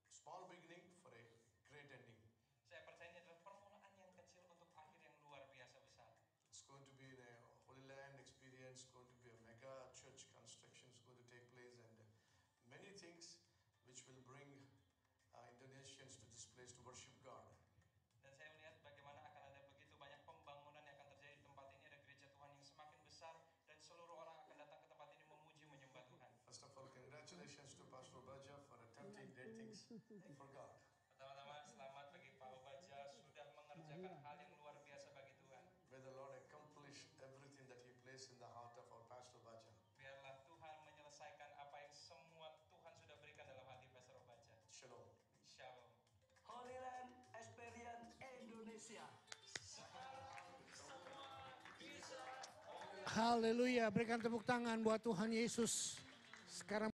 small beginning for a great ending. Saya percaya ini adalah permulaan yang kecil untuk akhir yang luar biasa besar. It's going to be a Holy Land Experience for God. Pertama-tama selamat bagi Pak Obaja sudah mengerjakan hal yang luar biasa bagi Tuhan. May the Lord accomplish everything that He placed in the heart of our Pastor Baja. Biarlah Tuhan menyelesaikan apa yang semua Tuhan sudah berikan dalam hati Pastor Obaja. Shalom. Shalom. Holy Land Experience Indonesia. Haleluya, berikan tepuk tangan buat Tuhan Yesus. Sekarang